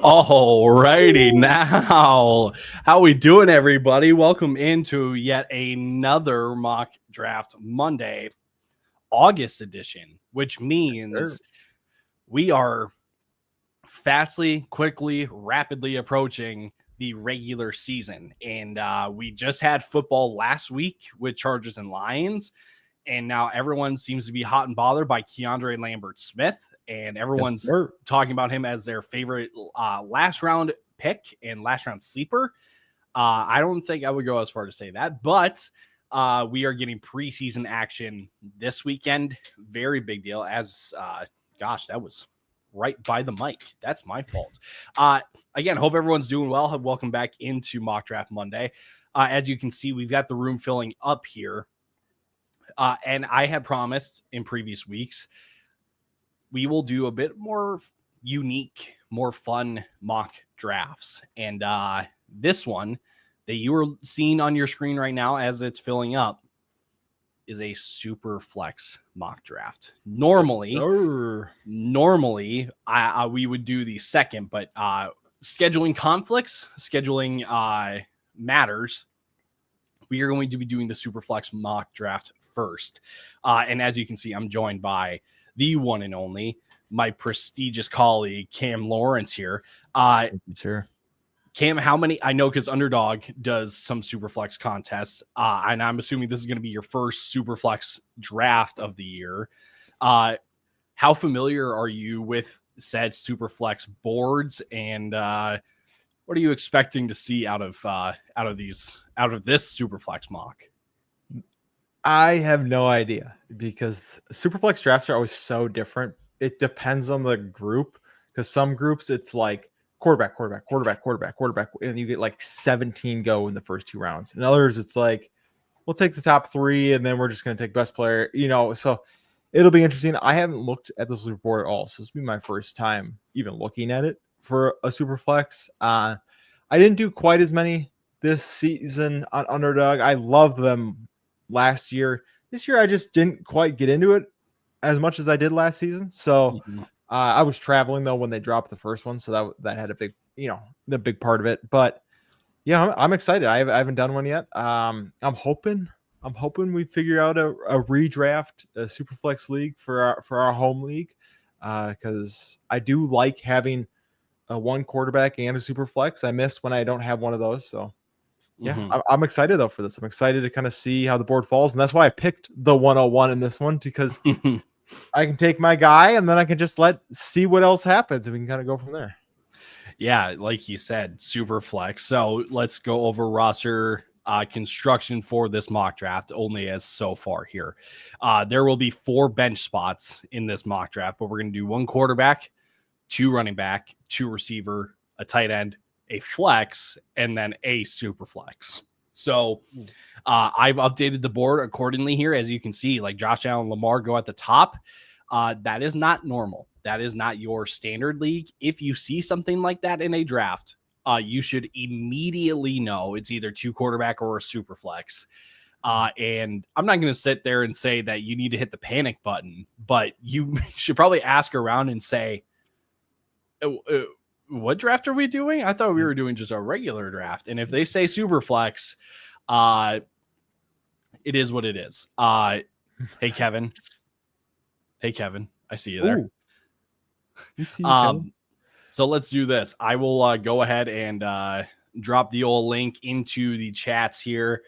All righty, now how we doing, everybody? Welcome into yet another mock draft Monday, August edition, which means we are quickly, rapidly approaching the regular season. And we just had football last week with Chargers and Lions. And now everyone seems to be hot and bothered by Keandre Lambert-Smith. And everyone's talking about him as their favorite last round pick and last round sleeper. I don't think I would go as far to say that, but we are getting preseason action this weekend. Very big deal. As gosh, that was right by the mic. That's my fault. Again, hope everyone's doing well. Welcome back into Mock Draft Monday. As you can see, we've got the room filling up here. And I had promised in previous weeks, we will do a bit more unique, more fun mock drafts. And this one that you are seeing on your screen right now as it's filling up is a Superflex mock draft. Normally, we would do the second, but scheduling conflicts, scheduling matters. We are going to be doing the Superflex mock draft first. And as you can see, I'm joined by the one and only, my prestigious colleague, Cam Lawrence here. Sure. Cam, how many? I know because Underdog does some Superflex contests, and I'm assuming this is going to be your first Superflex draft of the year. How familiar are you with said Superflex boards, and what are you expecting to see out of this Superflex mock? I have no idea because Superflex drafts are always so different. It depends on the group because some groups it's like quarterback, and you get like 17 go in the first 2 rounds. In others, it's like we'll take the top 3 and then we're just going to take best player. So it'll be interesting. I haven't looked at this report at all, so this will be my first time even looking at it for a Superflex. I didn't do quite as many this season on Underdog. I love them last year. This year I just didn't quite get into it as much as I did last season. So I was traveling though when they dropped the first one, so that had a big, the big part of it. But yeah, I'm excited. I haven't done one yet. I'm hoping we figure out a redraft, a Superflex league for our home league, because I do like having a one quarterback and a Superflex. I miss when I don't have one of those. So yeah, I'm excited though for this. I'm excited to kind of see how the board falls, and that's why I picked the 101 in this one, because I can take my guy and then I can just see what else happens, and we can kind of go from there. Yeah, like you said, Superflex. So let's go over roster construction for this mock draft, only as so far here. There will be 4 bench spots in this mock draft, but we're going to do 1 quarterback, 2 running back, 2 receiver, a tight end, a flex, and then a Superflex. So I've updated the board accordingly here. As you can see, like Josh Allen, Lamar go at the top. That is not normal. That is not your standard league. If you see something like that in a draft, you should immediately know it's either 2 quarterback or a Superflex. And I'm not going to sit there and say that you need to hit the panic button, but you should probably ask around and say, what draft are we doing? I thought we were doing just a regular draft. And if they say Superflex, it is what it is. Hey, Kevin. I see you there. You see you, Kevin. So let's do this. I will go ahead and drop the old link into the chats here.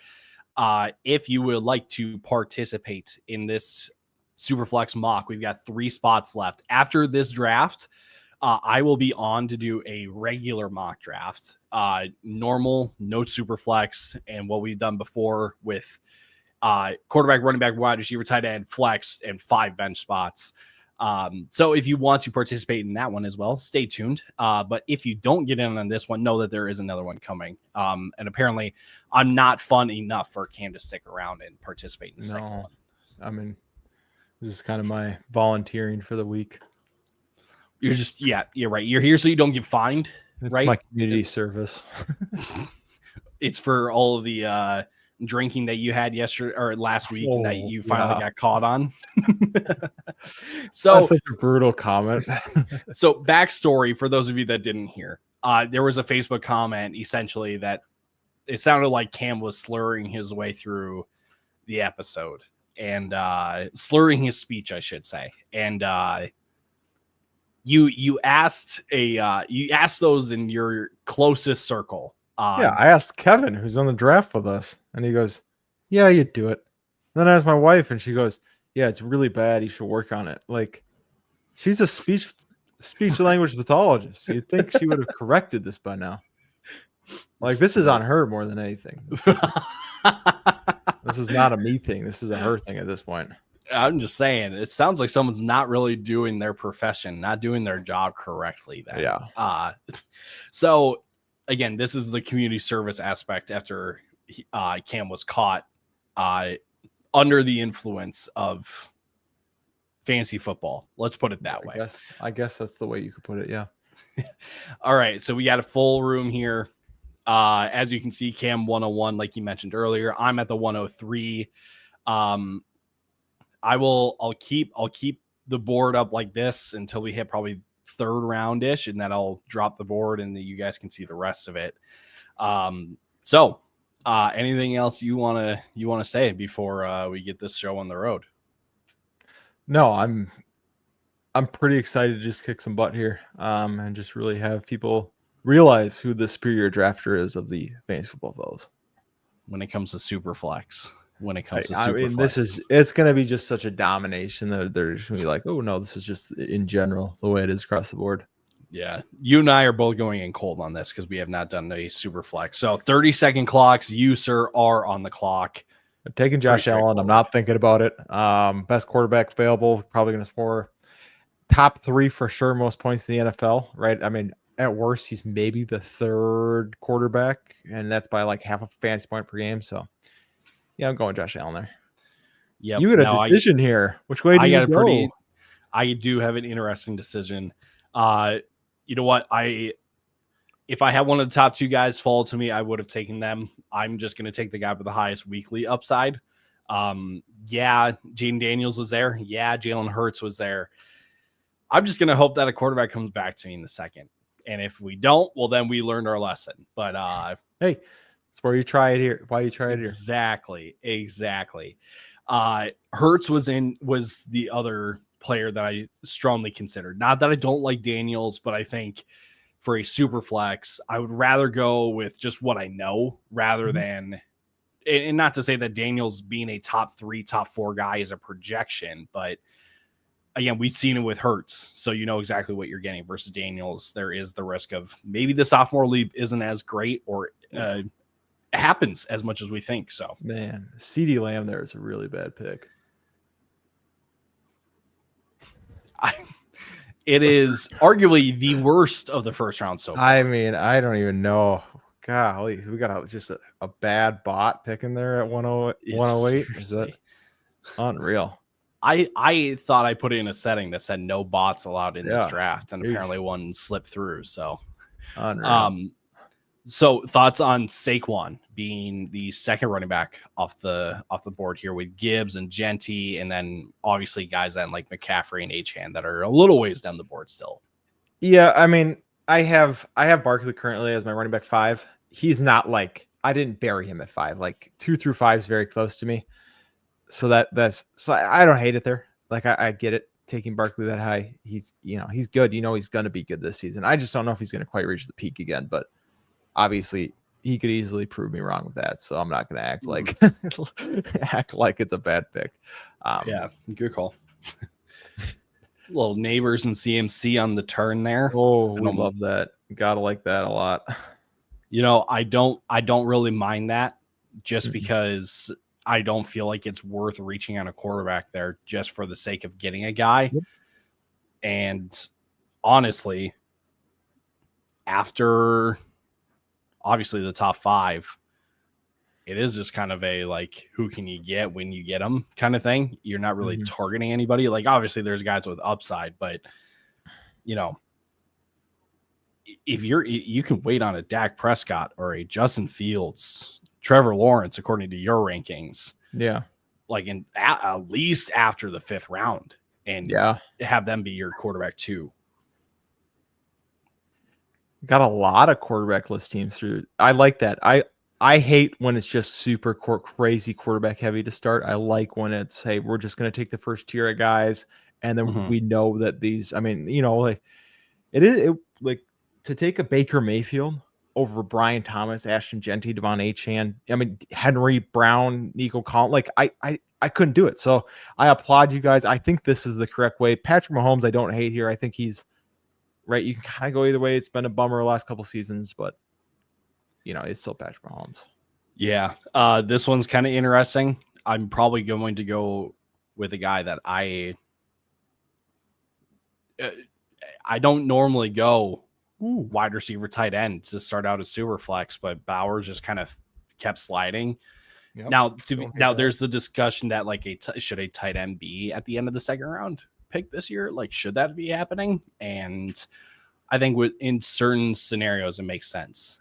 If you would like to participate in this Superflex mock, we've got 3 spots left. After this draft, I will be on to do a regular mock draft, normal, no Superflex, and what we've done before with quarterback, running back, wide receiver, tight end, flex, and 5 bench spots. So if you want to participate in that one as well, stay tuned. But if you don't get in on this one, know that there is another one coming. And apparently I'm not fun enough for Cam to stick around and participate in the second one. I mean, this is kind of my volunteering for the week. You're just, you're right. You're here so you don't get fined, it's right? My community service. It's for all of the drinking that you had yesterday or last week and that Oh, you finally yeah. got caught on. That's So, such a brutal comment. so backstory for those of you that didn't hear, there was a Facebook comment essentially that it sounded like Cam was slurring his way through the episode and slurring his speech, I should say. And you asked those in your closest circle. Yeah, I asked Kevin, who's on the draft with us, and he goes, "Yeah, you do it." And then I asked my wife, and she goes, "Yeah, it's really bad. You should work on it." Like, she's a speech language pathologist. You'd think she would have corrected this by now. Like, this is on her more than anything. This is not a me thing. This is a her thing at this point. I'm just saying, it sounds like someone's not really doing their profession, not doing their job correctly. Then, yeah. So again, this is the community service aspect after Cam was caught under the influence of fantasy football. Let's put it that way. I guess that's the way you could put it. Yeah. All right. So we got a full room here. As you can see, Cam 101, like you mentioned earlier. I'm at the 103. I'll keep the board up like this until we hit probably third round ish, and then I'll drop the board and then you guys can see the rest of it. So anything else you want to say before we get this show on the road? No, I'm pretty excited to just kick some butt here, and just really have people realize who the superior drafter is of the fantasy football fellows when it comes to Superflex. It's going to be just such a domination that they're just going to be like, oh no, this is just in general the way it is across the board. Yeah, you and I are both going in cold on this because we have not done a Superflex. So 30-second clocks, you sir are on the clock. I'm taking Josh Allen. I'm not thinking about it. Best quarterback available, probably going to score top 3 for sure, most points in the NFL, right? I mean, at worst, he's maybe the 3rd quarterback, and that's by like half a fantasy point per game. So yeah, I'm going Josh Allen there. Yeah, you got a decision here. Which way do you go? I do have an interesting decision. You know what? If I had one of the top 2 guys fall to me, I would have taken them. I'm just going to take the guy with the highest weekly upside. Yeah, Jaden Daniels was there. Yeah, Jalen Hurts was there. I'm just going to hope that a quarterback comes back to me in the second. And if we don't, well, then we learned our lesson. But hey, that's where you try it here. Why you try it here? Exactly. Hurts was the other player that I strongly considered. Not that I don't like Daniels, but I think for a super flex, I would rather go with just what I know rather than, and not to say that Daniels being a top 3, top 4 guy is a projection, but again, we've seen it with Hurts, so you know exactly what you're getting versus Daniels. There is the risk of maybe the sophomore leap isn't as great or happens as much as we think. So, man, CeeDee Lamb there is a really bad pick. It is arguably the worst of the first round so far. I mean, I don't even know. Golly, we got just a bad bot picking there at 108. Is that unreal? I thought I put it in a setting that said no bots allowed in this draft, and apparently one slipped through. So, unreal. So thoughts on Saquon being the second running back off the board here with Gibbs and Genty, and then obviously guys then like McCaffrey and Achane that are a little ways down the board still. Yeah, I mean, I have Barkley currently as my running back 5. He's not like, I didn't bury him at 5. Like 2 through 5 is very close to me. So that's I don't hate it there. Like I get it taking Barkley that high. He's he's good. He's going to be good this season. I just don't know if he's going to quite reach the peak again, but obviously he could easily prove me wrong with that. So I'm not going to act like it's a bad pick. Yeah, good call. Little neighbors and CMC on the turn there. Oh, I love that. Gotta like that a lot. I don't really mind that just because I don't feel like it's worth reaching on a quarterback there just for the sake of getting a guy. Yep. And honestly, after obviously the top 5, it is just kind of a like, who can you get when you get them kind of thing. You're not really targeting anybody. Like obviously there's guys with upside, but if you can wait on a Dak Prescott or a Justin Fields Trevor Lawrence, according to your rankings, Yeah. like at least after the 5th round, and have them be your quarterback 2. Got a lot of quarterback list teams through. I like that. I hate when it's just super crazy quarterback heavy to start. I like when it's, hey, we're just going to take the first tier of guys, and then we know that these. I mean, like like to take a Baker Mayfield over Brian Thomas, Ashton Genty, Devon Achane. I mean, Henry Brown, Nico Collins. Like I couldn't do it. So I applaud you guys. I think this is the correct way. Patrick Mahomes, I don't hate here. I think he's right. You can kind of go either way. It's been a bummer the last couple seasons, but it's still Patrick Mahomes. Yeah. This one's kind of interesting. I'm probably going to go with a guy that I don't normally go wide receiver, tight end to start out as Superflex, but Bowers just kind of kept sliding. Yep. Now there's the discussion that like should a tight end be at the end of the 2nd round pick this year? Like, should that be happening? And I think in certain scenarios it makes sense.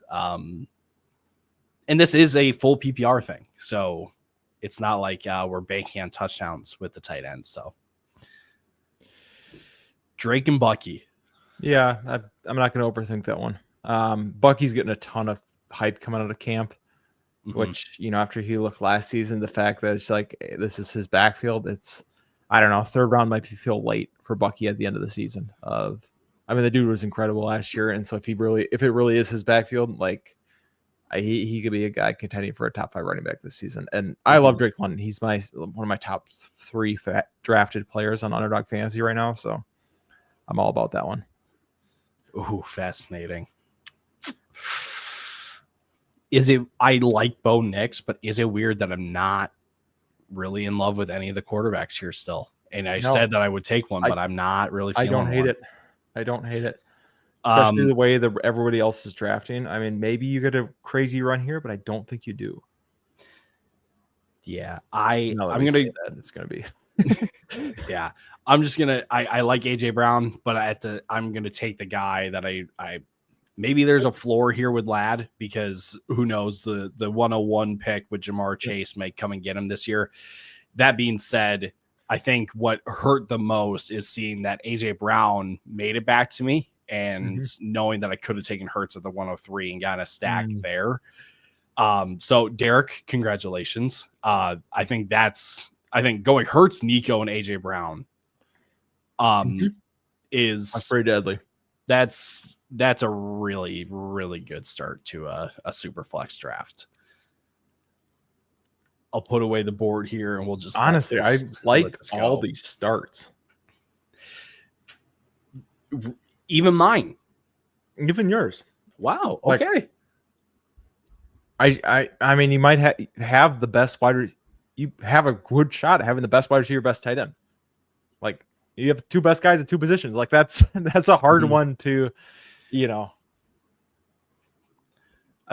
And this is a full PPR thing, so it's not like we're banking on touchdowns with the tight end. So Drake and Bucky. Yeah, I'm not going to overthink that one. Bucky's getting a ton of hype coming out of camp, which, after he looked last season, the fact that it's like, this is his backfield, it's, I don't know, 3rd round might feel late for Bucky at the end of the season. The dude was incredible last year. And so if it really is his backfield, like he could be a guy contending for a top 5 running back this season. And I love Drake London. He's one of my top 3 drafted players on Underdog Fantasy right now. So I'm all about that one. Ooh, fascinating. I like Bo Nix, but is it weird that I'm not really in love with any of the quarterbacks here still? And I said that I would take one, but I'm not really feeling I don't hate it. I don't hate it. Especially the way that everybody else is drafting. I mean, maybe you get a crazy run here, but I don't think you do. Yeah, I'm gonna. It's gonna be. Yeah, I'm just gonna. I like AJ Brown, but I'm gonna take the guy that I maybe there's a floor here with Ladd, because who knows, the 101 pick with Jamar Chase might come and get him this year. That being said, I think what hurt the most is seeing that AJ Brown made it back to me, and knowing that I could have taken Hurts at the 103 and gotten a stack there. So Derek, congratulations. I think going Hurts, Nico, and AJ Brown is that's pretty deadly. That's a really, really good start to a super flex draft. I'll put away the board here and we'll just honestly, I like all these starts. Even mine. Even yours. Wow. Okay. I mean, you might have the best wide. You have a good shot at having the best wide receiver, best tight end. Like, you have 2 best guys at 2 positions. Like, that's a hard one to, I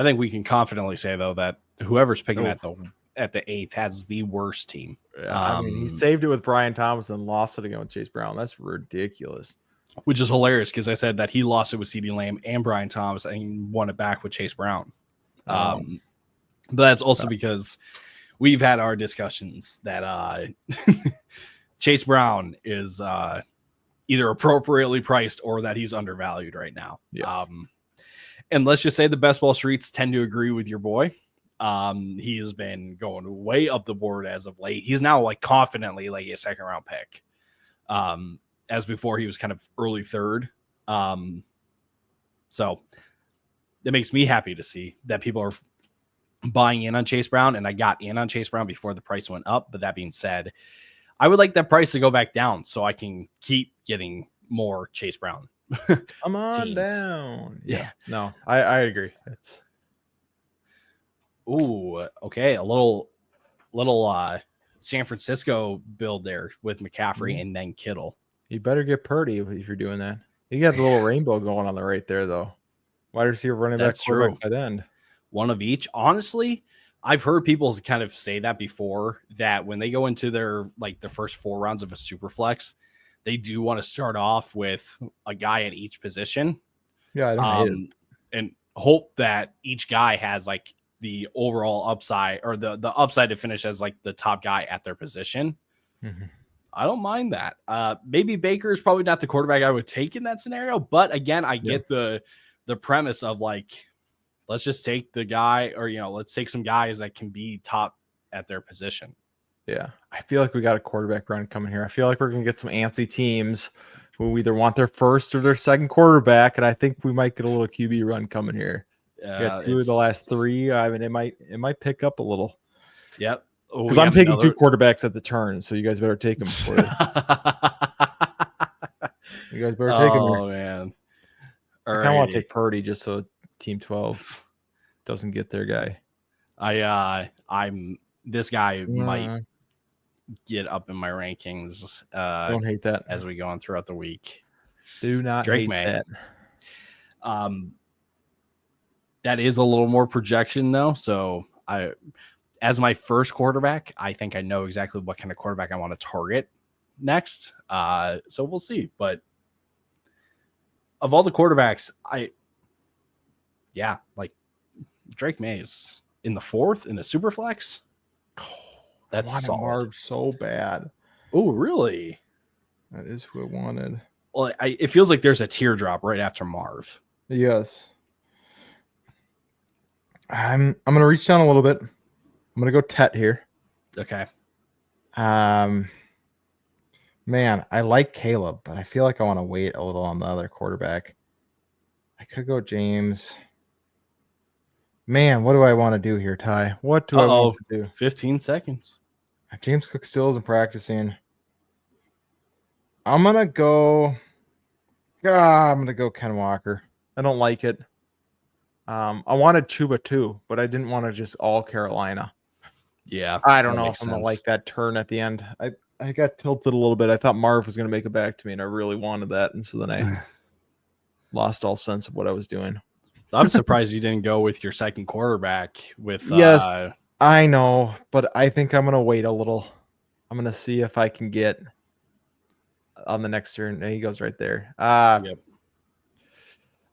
think we can confidently say though that whoever's picking at the 8th has the worst team. I mean, he saved it with Brian Thomas and lost it again with Chase Brown. That's ridiculous. Which is hilarious because I said that he lost it with CeeDee Lamb and Brian Thomas and won it back with Chase Brown. But that's also because we've had our discussions that Chase Brown is either appropriately priced or that he's undervalued right now. Yes. And let's just say the best ball streets tend to agree with your boy. He has been going way up the board as of late. He's now like confidently like a 2nd round pick. As before he was kind of early 3rd. So that makes me happy to see that people are buying in on Chase Brown, and I got in on Chase Brown before the price went up. But that being said, I would like that price to go back down so I can keep getting more Chase Brown. Come on down. Yeah. No, I agree. It's okay. A little San Francisco build there with McCaffrey and then Kittle. You better get Purdy if you're doing that. You got the little rainbow going on the right there, though. Wide receiver, running back, quarterback, tight end. One of each. Honestly, I've heard people kind of say that before, that when they go into their first 4 rounds of a super flex, they do want to start off with a guy at each position. Yeah, I don't hate it. And hope that each guy has like the overall upside or the upside to finish as like the top guy at their position. Mhm. I don't mind that. Maybe Baker is probably not the quarterback I would take in that scenario, but again, I get the premise of like, let's just take the guy, or let's take some guys that can be top at their position. Yeah, I feel like we got a quarterback run coming here. I feel like we're gonna get some antsy teams who either want their first or their second quarterback, and I think we might get a little QB run coming here. We got 2 of the last 3. I mean, it might pick up a little. Yep. Because I'm taking 2 quarterbacks at the turn, so you guys better take them for it. You guys better take them. Oh man! I kind of want to take Purdy just so Team 12 doesn't get their guy. This guy might get up in my rankings. Don't hate that as we go on throughout the week. Do not Drake hate that. That is a little more projection though, so as my first quarterback, I think I know exactly what kind of quarterback I want to target next. So we'll see. But of all the quarterbacks, like Drake Mays in the 4th in the Superflex. That's I wanted Marv so bad. Oh, really? That is who I wanted. Well, it feels like there's a teardrop right after Marv. Yes. I'm gonna reach down a little bit. I'm gonna go Tet here. Okay. Man, I like Caleb, but I feel like I want to wait a little on the other quarterback. I could go James. Man, what do I want to do here, Ty? What do I want to do? 15 seconds. James Cook still isn't practicing. I'm gonna go Ken Walker. I don't like it. I wanted Chuba too, but I didn't want to just all Carolina. Yeah. I don't know if I'm gonna like that turn at the end. I got tilted a little bit. I thought Marv was gonna make it back to me, and I really wanted that, and so then I lost all sense of what I was doing. I'm surprised you didn't go with your second quarterback with yes, I know, but I think I'm gonna wait a little. I'm gonna see if I can get on the next turn. He goes right there. Yep.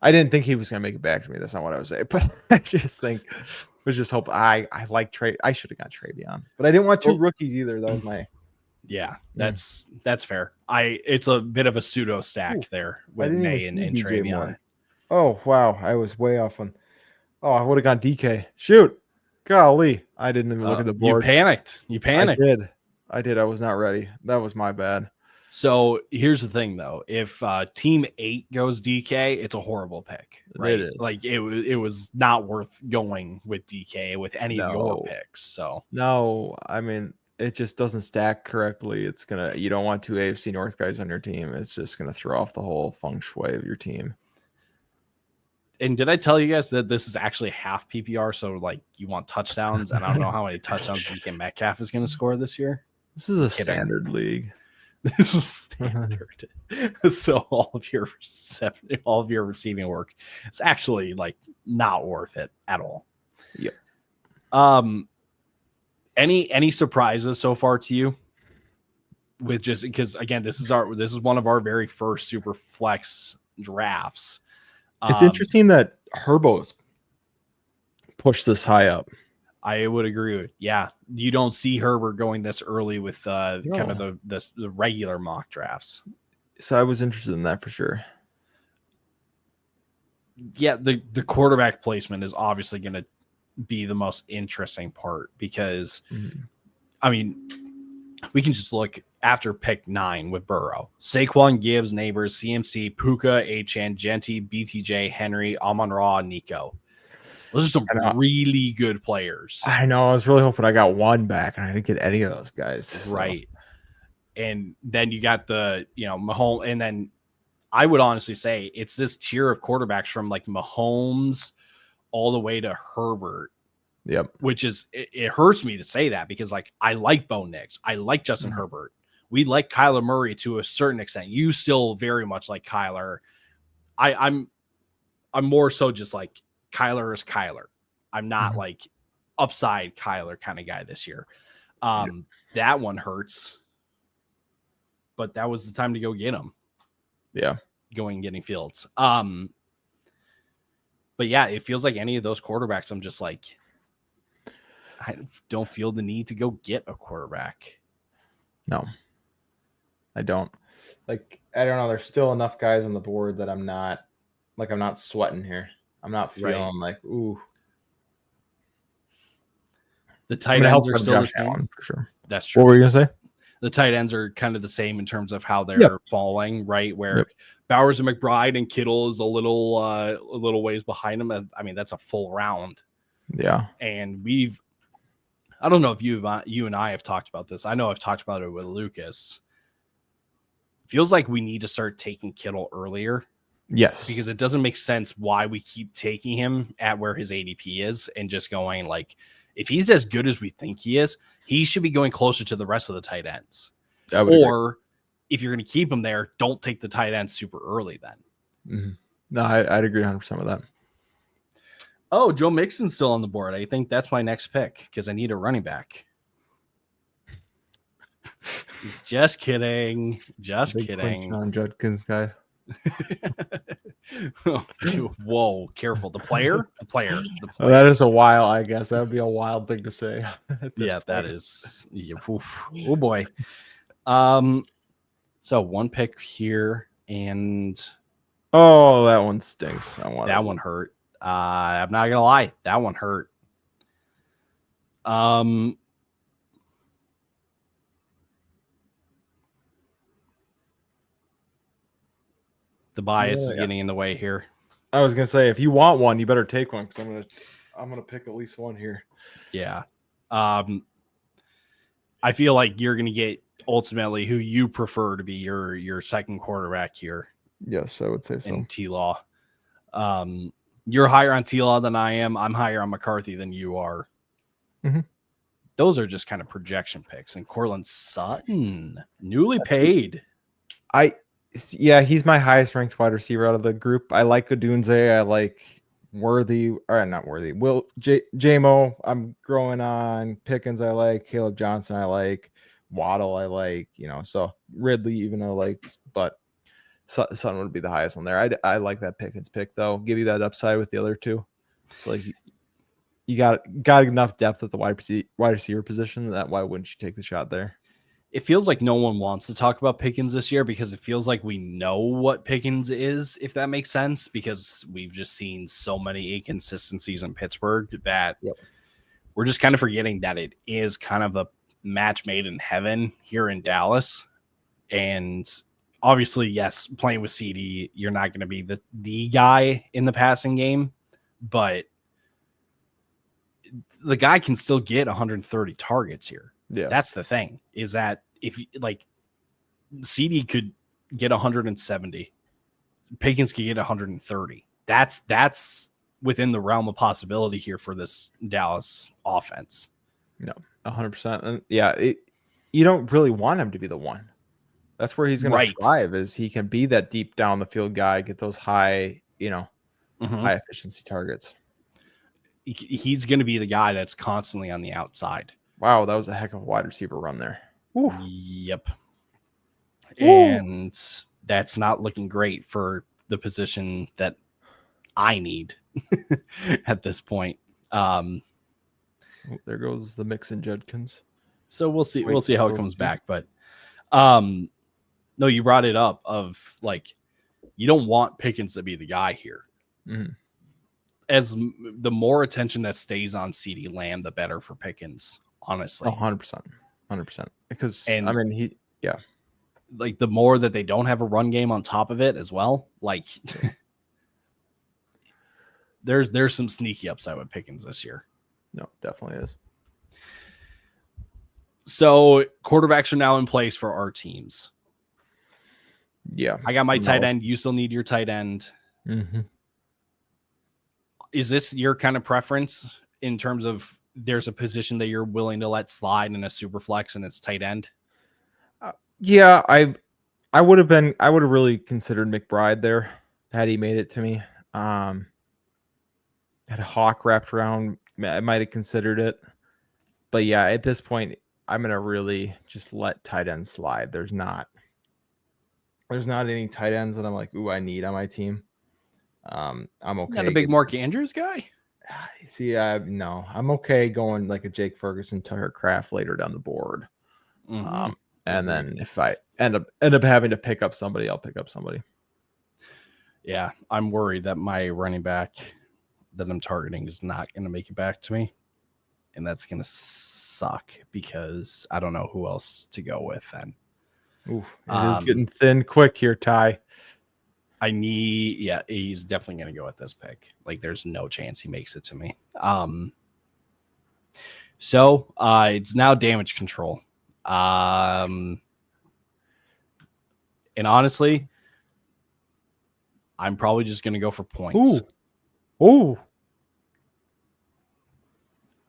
I didn't think he was gonna make it back to me. That's not what I was saying, but I just think was just hope I like Trey. I should have got Travion, but I didn't want 2 rookies either. That was my. Yeah, that's fair. It's a bit of a pseudo stack there with May and Travion. Oh wow, I was way off on. Oh, I would have gone DK. Shoot, golly, I didn't even look at the board. You panicked. I did. I was not ready. That was my bad. So here's the thing, though. If Team 8 goes DK, it's a horrible pick. Right? It is. Like it was not worth going with DK with any of your picks. So no, I mean it just doesn't stack correctly. It's you don't want 2 AFC North guys on your team. It's just gonna throw off the whole feng shui of your team. And did I tell you guys that this is actually half PPR? So like you want touchdowns, and I don't know how many touchdowns DK Metcalf is going to score this year. This is a standard league. This is standard. So all of your receiving work is actually like not worth it at all. Yep. Any surprises so far to you? With just because again, this is one of our very first super flex drafts. It's interesting that Herbo's pushed this high up. I would agree with. Yeah, you don't see Herbert going this early with kind of the regular mock drafts. So I was interested in that for sure. Yeah, the quarterback placement is obviously going to be the most interesting part because, I mean, we can just look after pick 9 with Burrow. Saquon, Gibbs, Neighbors, CMC, Puka, Achane, Genty, BTJ, Henry, Amon-Ra, Nico. Those are some really good players. I know. I was really hoping I got one back, and I didn't get any of those guys. So. Right. And then you got the, Mahomes. And then I would honestly say it's this tier of quarterbacks from like Mahomes all the way to Herbert. Yep. Which is, it hurts me to say that because like I like Bo Nix. I like Justin Herbert. We like Kyler Murray to a certain extent. You still very much like Kyler. I'm more so just like Kyler is Kyler. I'm not like upside Kyler kind of guy this year. That one hurts. But that was the time to go get him. Yeah. Going and getting Fields. But yeah, it feels like any of those quarterbacks, I'm just like, I don't feel the need to go get a quarterback. No, I don't. Like, I don't know. There's still enough guys on the board that I'm not sweating here. I'm not feeling like, ooh. The tight ends are still the same. Allen, for sure. That's true. What were you gonna say? The tight ends are kind of the same in terms of how they're falling, right? Where Bowers and McBride and Kittle is a little ways behind them. I mean, that's a full round. Yeah. And I don't know if you and I have talked about this. I know I've talked about it with Lucas. Feels like we need to start taking Kittle earlier. Yes. Because it doesn't make sense why we keep taking him at where his ADP is and just going like, if he's as good as we think he is, he should be going closer to the rest of the tight ends. Or if you're going to keep him there, don't take the tight end super early then. Mm-hmm. No, I'd agree 100% with that. Oh, Joe Mixon's still on the board. I think that's my next pick because I need a running back. Just kidding. Just kidding. On Judkins guy. Whoa, careful. The player. Oh, that is a wild, I guess. That would be a wild thing to say. Yeah, point. That is. Yeah, oh boy. So one pick here, and oh, that one stinks. That one hurt. I'm not gonna lie, that one hurt. The bias is getting in the way here. I was gonna say, if you want one, you better take one because I'm gonna pick at least one here. Yeah. I feel like you're gonna get ultimately who you prefer to be your second quarterback here. Yes, I would say so. In T-Law. You're higher on T-Law than I am. I'm higher on McCarthy than you are. Mm-hmm. Those are just kind of projection picks. And Cortland Sutton, newly paid. Yeah, he's my highest ranked wide receiver out of the group. I like Odunze. I like Worthy, or not Worthy. J-Mo, I'm growing on. Pickens, I like. Caleb Johnson, I like. Waddle, I like. So Ridley, even I liked, but Sutton would be the highest one there. I like that Pickens pick, though. Give you that upside with the other two. It's like you got enough depth at the wide receiver position that why wouldn't you take the shot there? It feels like no one wants to talk about Pickens this year because it feels like we know what Pickens is, if that makes sense, because we've just seen so many inconsistencies in Pittsburgh that we're just kind of forgetting that it is kind of a match made in heaven here in Dallas. And obviously, yes, playing with CD, you're not going to be the guy in the passing game, but the guy can still get 130 targets here. Yeah, that's the thing, is that if like CD could get 170, Pickens could get 130. That's within the realm of possibility here for this Dallas offense. No, 100%. And yeah, you don't really want him to be the one. That's where he's going to thrive, is he can be that deep down the field guy, get those high, high efficiency targets. He's going to be the guy that's constantly on the outside. Wow, that was a heck of a wide receiver run there. Ooh. Yep. Ooh. And that's not looking great for the position that I need at this point. There goes the mix in Judkins. So we'll see. We'll see how it comes back. But no, you brought it up of like, you don't want Pickens to be the guy here. Mm-hmm. As the more attention that stays on CeeDee Lamb, the better for Pickens. Honestly, 100%. Because like the more that they don't have a run game on top of it as well, like there's some sneaky upside with Pickens this year. No, definitely is. So quarterbacks are now in place for our teams. Yeah, I got my tight end. You still need your tight end. Mm-hmm. Is this your kind of preference in terms of there's a position that you're willing to let slide in a super flex and it's tight end? Yeah, I would have really considered McBride there had he made it to me. Had a Hawk wrapped around, I might have considered it. But yeah, at this point, I'm gonna really just let tight end slide. There's not any tight ends that I'm like, ooh, I need on my team. I'm okay. Not a big Mark Andrews guy? See, no, I'm okay going like a Jake Ferguson, Tucker Craft later down the board. Mhm. And then if I end up having to pick up somebody, I'll pick up somebody. Yeah, I'm worried that my running back that I'm targeting is not going to make it back to me. And that's going to suck because I don't know who else to go with then. Ooh, it is getting thin quick here, Ty. He's definitely going to go at this pick. Like, there's no chance he makes it to me. So it's now damage control. And honestly, I'm probably just going to go for points. Ooh.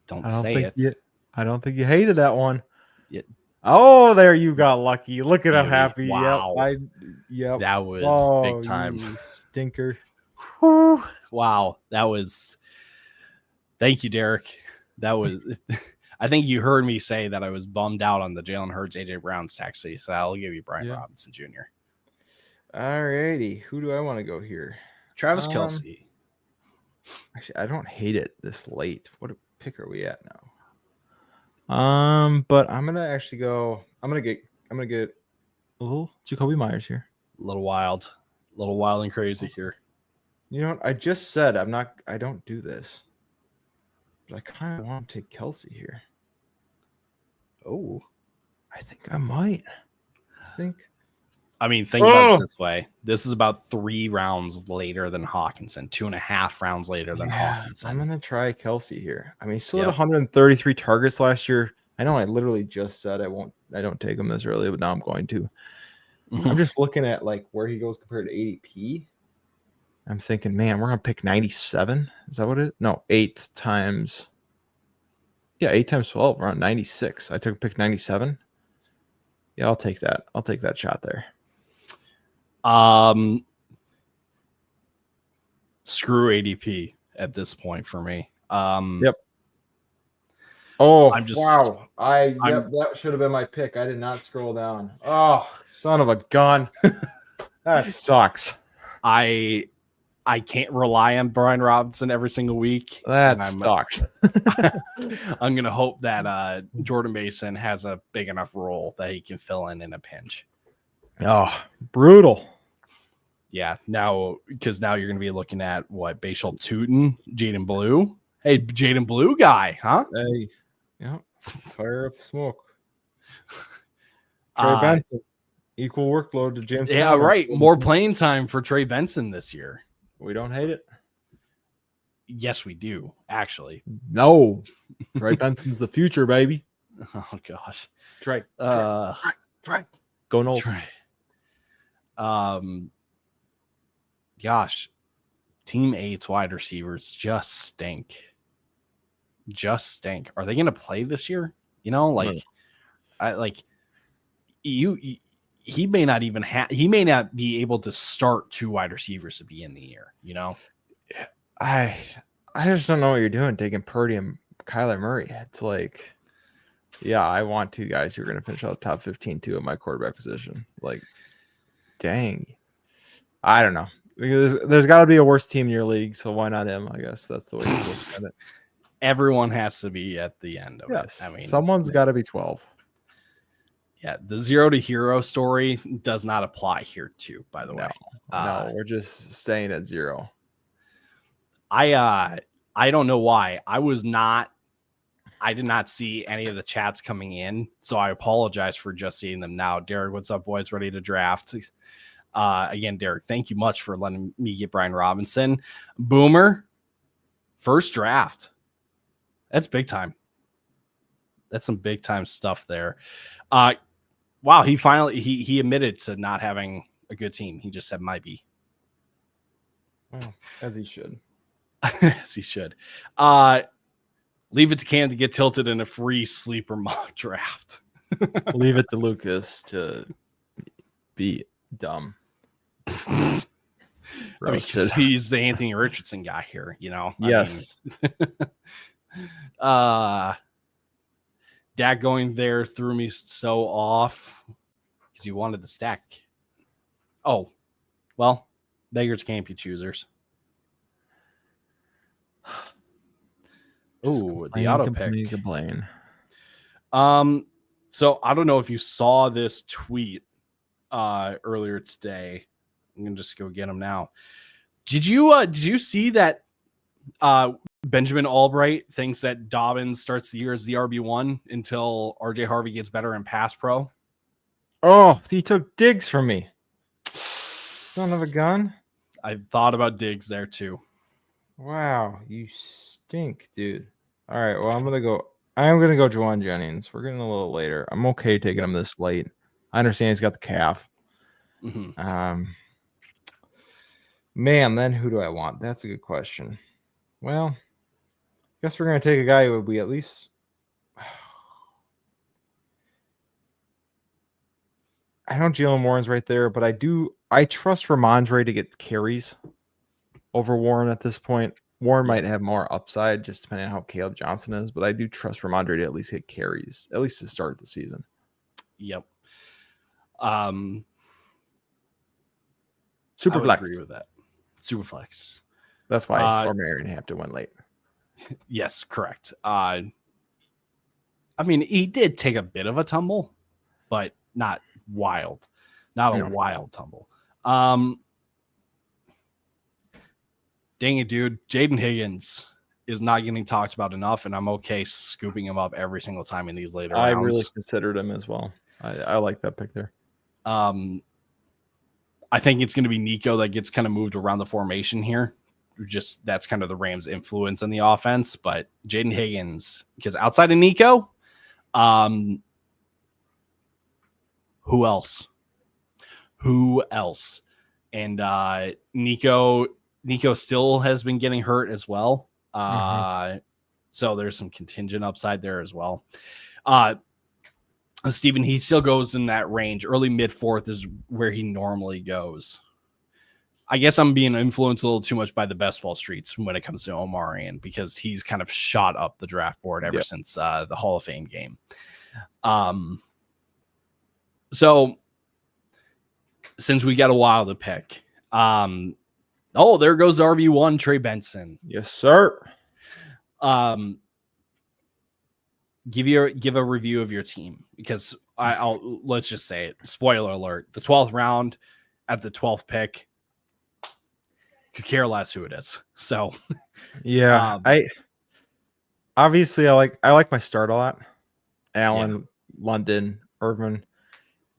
Don't say it. I don't think you hated that one. Yeah. Oh, there you got lucky. Look at how happy. Wow. Yep. That was big time. You stinker. Whew. Wow. That was. Thank you, Derek. That was. I think you heard me say that I was bummed out on the Jalen Hurts, AJ Brown sexy. So I'll give you Brian Robinson Jr. All righty. Who do I want to go here? Travis Kelce. Actually, I don't hate it this late. What pick are we at now? But I'm gonna actually go. I'm gonna get a little Jacoby Myers here. A little wild and crazy here. You know what? I just said I don't do this. But I kind of want to take Kelce here. Oh. I think I might. Think about it this way. This is about 3 rounds later than Hawkinson, 2.5 rounds later than Hawkinson. I'm gonna try Kelce here. I mean, he still had 133 targets last year. I know I literally just said I don't take him this early, but now I'm going to. Mm-hmm. I'm just looking at like where he goes compared to ADP. I'm thinking, man, we're gonna pick 97. Is that what it is? No, 8 times 12, around 96. I took pick 97. Yeah, I'll take that. I'll take that shot there. Screw ADP at this point for me. Yep. Oh, wow. That should have been my pick. I did not scroll down. Oh, son of a gun. That sucks. I can't rely on Brian Robinson every single week. That sucks. I'm going to hope that Jordan Mason has a big enough role that he can fill in a pinch. Oh, brutal. Yeah, because now you're going to be looking at what? Bashal Tootin, Jaden Blue. Hey, Jaden Blue guy, huh? Hey, yeah, fire up smoke. Trey Benson, equal workload to James. Yeah, Conner. Right. More playing time for Trey Benson this year. We don't hate it. Yes, we do, actually. No. Trey Benson's the future, baby. Oh, gosh. Trey. Go Noles. Trey. Gosh. Team 8's wide receivers just stink. Are they going to play this year? You know, like, he may not even he may not be able to start 2 wide receivers to be in the year, you know? I just don't know what you're doing taking Purdy and Kyler Murray. It's like, yeah, I want 2 guys who are going to finish out the top 15 too at my quarterback position. Like, dang. I don't know. Because there's got to be a worse team in your league, so why not him? I guess that's the way to look at it. Everyone has to be at the end of it. I mean, someone's got to be 12. Yeah, the 0 to hero story does not apply here too, by the way. No, we're just staying at 0. I don't know why. I did not see any of the chats coming in, so I apologize for just seeing them now. Derek, what's up, boys? Ready to draft? Again, Derek, thank you much for letting me get Brian Robinson. Boomer, first draft. That's big time. That's some big time stuff there. Wow, he finally he admitted to not having a good team. He just said might be. Well, as he should. As he should. Leave it to Cam to get tilted in a free sleeper mock draft. Leave it to Lucas to be dumb. I mean, he's the Anthony Richardson guy here, you know? Yes. Dak going there threw me so off because he wanted the stack. Oh, well, beggars can't be choosers. Oh, the auto pick. Complain. So I don't know if you saw this tweet earlier today. I'm gonna just go get him now. Did you see that Benjamin Albright thinks that Dobbins starts the year as the RB1 until RJ Harvey gets better in pass pro? Oh, he took Diggs from me. Son of a gun. I thought about Diggs there too. Wow, you stink, dude. All right, well, I'm gonna go Juwan Jennings. We're getting a little later. I'm okay taking him this late. I understand he's got the calf. Mm-hmm. Man, then who do I want? That's a good question. Well, I guess we're gonna take a guy who would be at least. I know Jalen Warren's right there, but I trust Ramondre to get carries over Warren at this point. Warren might have more upside just depending on how Caleb Johnson is, but I do trust Ramondre to at least get carries, at least to start the season. Yep. Superflex. I would agree with that. Superflex. That's why Marion have to win late. Yes, correct. I mean, he did take a bit of a tumble, but not wild. Not a wild tumble. Dang it, dude. Jaden Higgins is not getting talked about enough, and I'm okay scooping him up every single time in these later rounds. I really considered him as well. I like that pick there. I think it's going to be Nico that gets kind of moved around the formation here. Just that's kind of the Rams' influence in the offense. But Jaden Higgins, because outside of Nico, who else? Who else? And Nico still has been getting hurt as well. So there's some contingent upside there as well. Steven, he still goes in that range. Early mid-4th is where he normally goes. I guess I'm being influenced a little too much by the best ball streets when it comes to Omarion because he's kind of shot up the draft board ever since the Hall of Fame game. So since we got a while to pick, there goes RB1 Trey Benson. Yes, sir. Give a review of your team because let's just say it. Spoiler alert: the 12th round at the 12th pick. Could care less who it is. So, yeah, I like my start a lot. Allen, London, Irvin.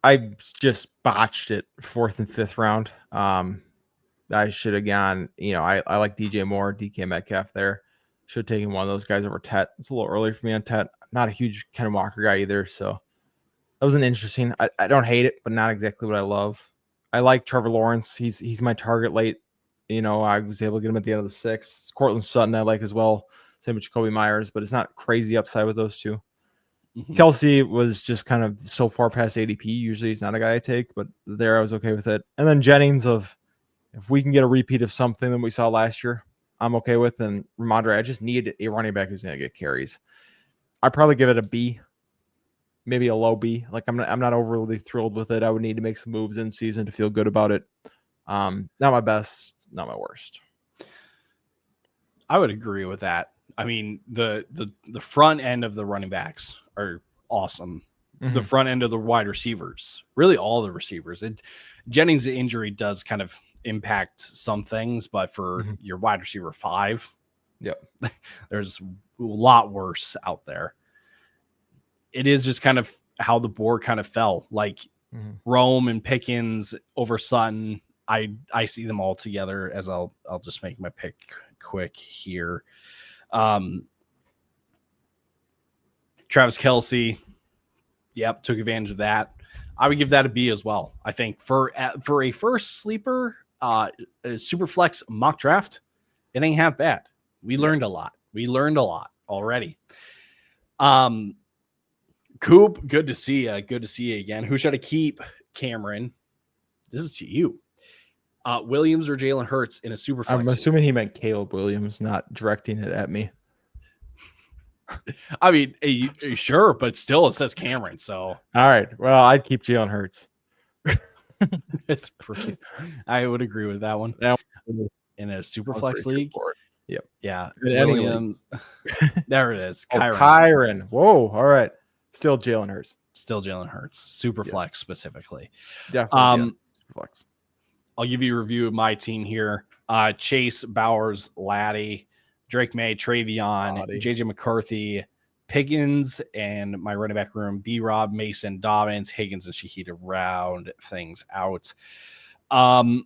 I just botched it 4th and 5th round. I should have gone. I like DJ Moore, DK Metcalf there. Should have taken one of those guys over Tet. It's a little early for me on Tet. I'm not a huge Ken Walker guy either, so that was an interesting. I don't hate it, but not exactly what I love. I like Trevor Lawrence. He's my target late. I was able to get him at the end of the 6th. Cortland Sutton I like as well. Same with Jacoby Myers, but it's not crazy upside with those two. Kelsey was just kind of so far past ADP. Usually he's not a guy I take, but there I was okay with it. And then Jennings, if we can get a repeat of something that we saw last year, I'm okay with. And Ramondre, I just need a running back who's going to get carries. I'd probably give it a B, maybe a low B. Like I'm not overly thrilled with it. I would need to make some moves in season to feel good about it. Not my best, not my worst. I would agree with that. I mean, the front end of the running backs are awesome. The front end of the wide receivers, really all the receivers. Jennings' injury does kind of impact some things, but for your wide receiver 5, there's a lot worse out there. It is just kind of how the board kind of fell. Like Rome and Pickens over Sutton. I see them all together as I'll just make my pick quick here. Travis Kelce, took advantage of that. I would give that a B as well. I think for a first sleeper, Superflex mock draft, it ain't half bad. We learned a lot. We learned a lot already. Coop, good to see you. Good to see you again. Who should I keep? Cameron, this is to you. Williams or Jalen Hurts in a Superflex? I'm assuming he meant Caleb Williams, not directing it at me. I mean, sure, but still it says Cameron. So all right. Well, I'd keep Jalen Hurts. It's pretty. I would agree with that one. In a Superflex league. Yep. Yeah. In any league. Williams. There it is. Oh, Kyron. Kyron. Whoa. All right. Still Jalen Hurts. Still Jalen Hurts. Superflex specifically. Definitely. Superflex. I'll give you a review of my team here. Chase, Bowers, Laddie, Drake May, Travion, JJ McCarthy, Pickens, and my running back room, B-Rob, Mason, Dobbins, Higgins, and Shahid to round things out. I'll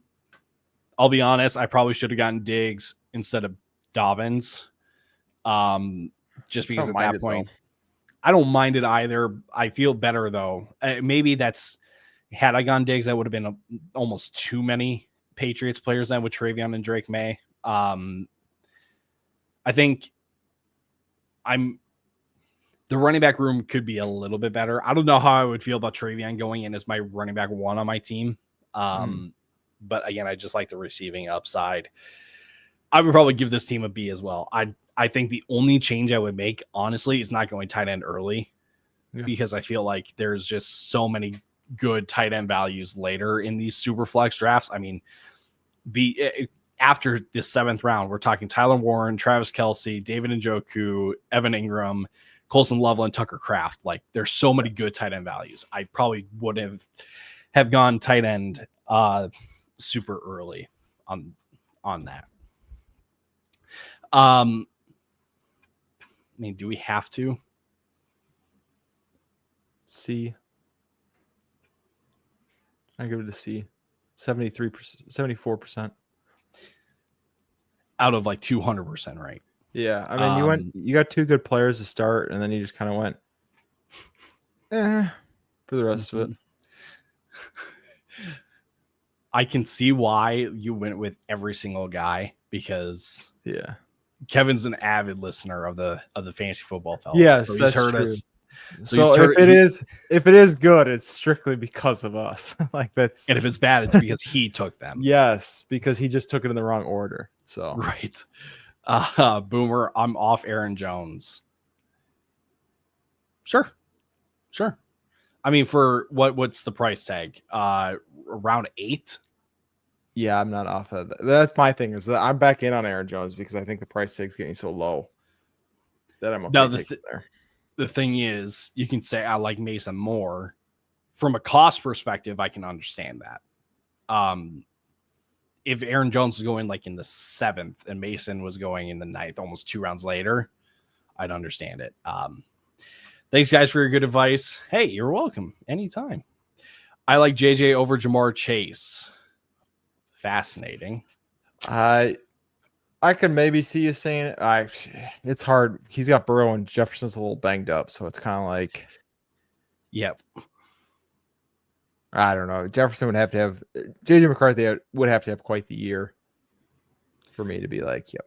be honest, I probably should have gotten Diggs instead of Dobbins. Just because at that point, I don't mind it either. I feel better though. Maybe that's had I gone Diggs, that would have been almost too many Patriots players then with Travion and Drake May. I think the running back room could be a little bit better. I don't know how I would feel about Travion going in as my running back one on my team. But again, I just like the receiving upside. I would probably give this team a B as well. I think the only change I would make, honestly, is not going tight end early because I feel like there's just so many good tight end values later in these super flex drafts. I mean, after the 7th round, we're talking Tyler Warren, Travis Kelce, David Njoku, Evan Ingram, Colson Loveland, Tucker Kraft. Like, there's so many good tight end values. I probably would have gone tight end super early on that. I mean, do we have to? C. I give it a C. 73%, 74%. Out of like 200%, right? Yeah. I mean, you got 2 good players to start, and then you just kind of went, for the rest of it. I can see why you went with every single guy because Kevin's an avid listener of the fantasy football fellas. Yes, so he's heard true. Us. So if it is good, it's strictly because of us. Like that's. And if it's bad, it's because he took them. Yes, because he just took it in the wrong order. So right. Boomer, I'm off Aaron Jones. Sure. I mean, for what's the price tag? Around 8. Yeah, I'm not off of that. That's my thing is that I'm back in on Aaron Jones because I think the price tag's getting so low that I'm okay taking there. The thing is, you can say I like Mason more. From a cost perspective, I can understand that. If Aaron Jones was going like in the 7th and Mason was going in the 9th, almost 2 rounds later, I'd understand it. Thanks, guys, for your good advice. Hey, you're welcome. Anytime. I like JJ over Jamar Chase. Fascinating. I could maybe see you saying it's hard. He's got Burrow and Jefferson's a little banged up, so it's kind of like, yep. I don't know. Jefferson would have to have JJ McCarthy would have to have quite the year for me to be like, yep.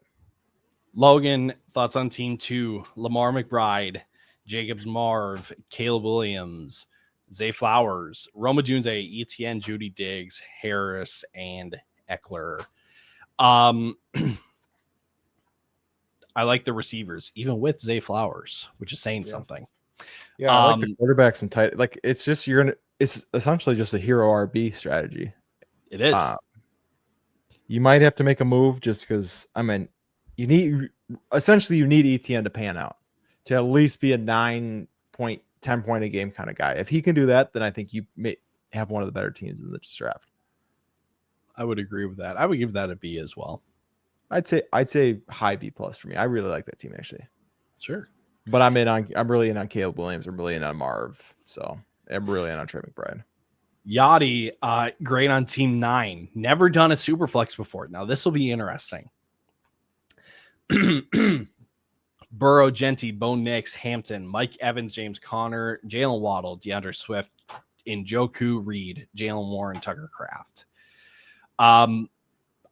Logan, thoughts on team 2? Lamar McBride, Jacobs Marv, Caleb Williams, Zay Flowers, Roma Junze, ETN, Judy Diggs, Harris, and Eckler. I like the receivers, even with Zay Flowers, which is saying something. Yeah, I like the quarterbacks and tight. Like it's just it's essentially just a hero RB strategy. It is. You might have to make a move just because you need ETN to pan out to at least be a 9-point, 10-point a game kind of guy. If he can do that, then I think you may have one of the better teams in the draft. I would agree with that. I would give that a B as well. I'd say high B+ for me. I really like that team actually. Sure. But I'm really in on Caleb Williams. I'm really in on Marv. So I'm really in on Trey McBride. Yachty, great on team 9. Never done a super flex before. Now this will be interesting. Burrow, Genty, Bo Nix, Hampton, Mike Evans, James Conner, Jalen Waddle, DeAndre Swift, Njoku, Reed, Jalen Warren, Tucker Kraft.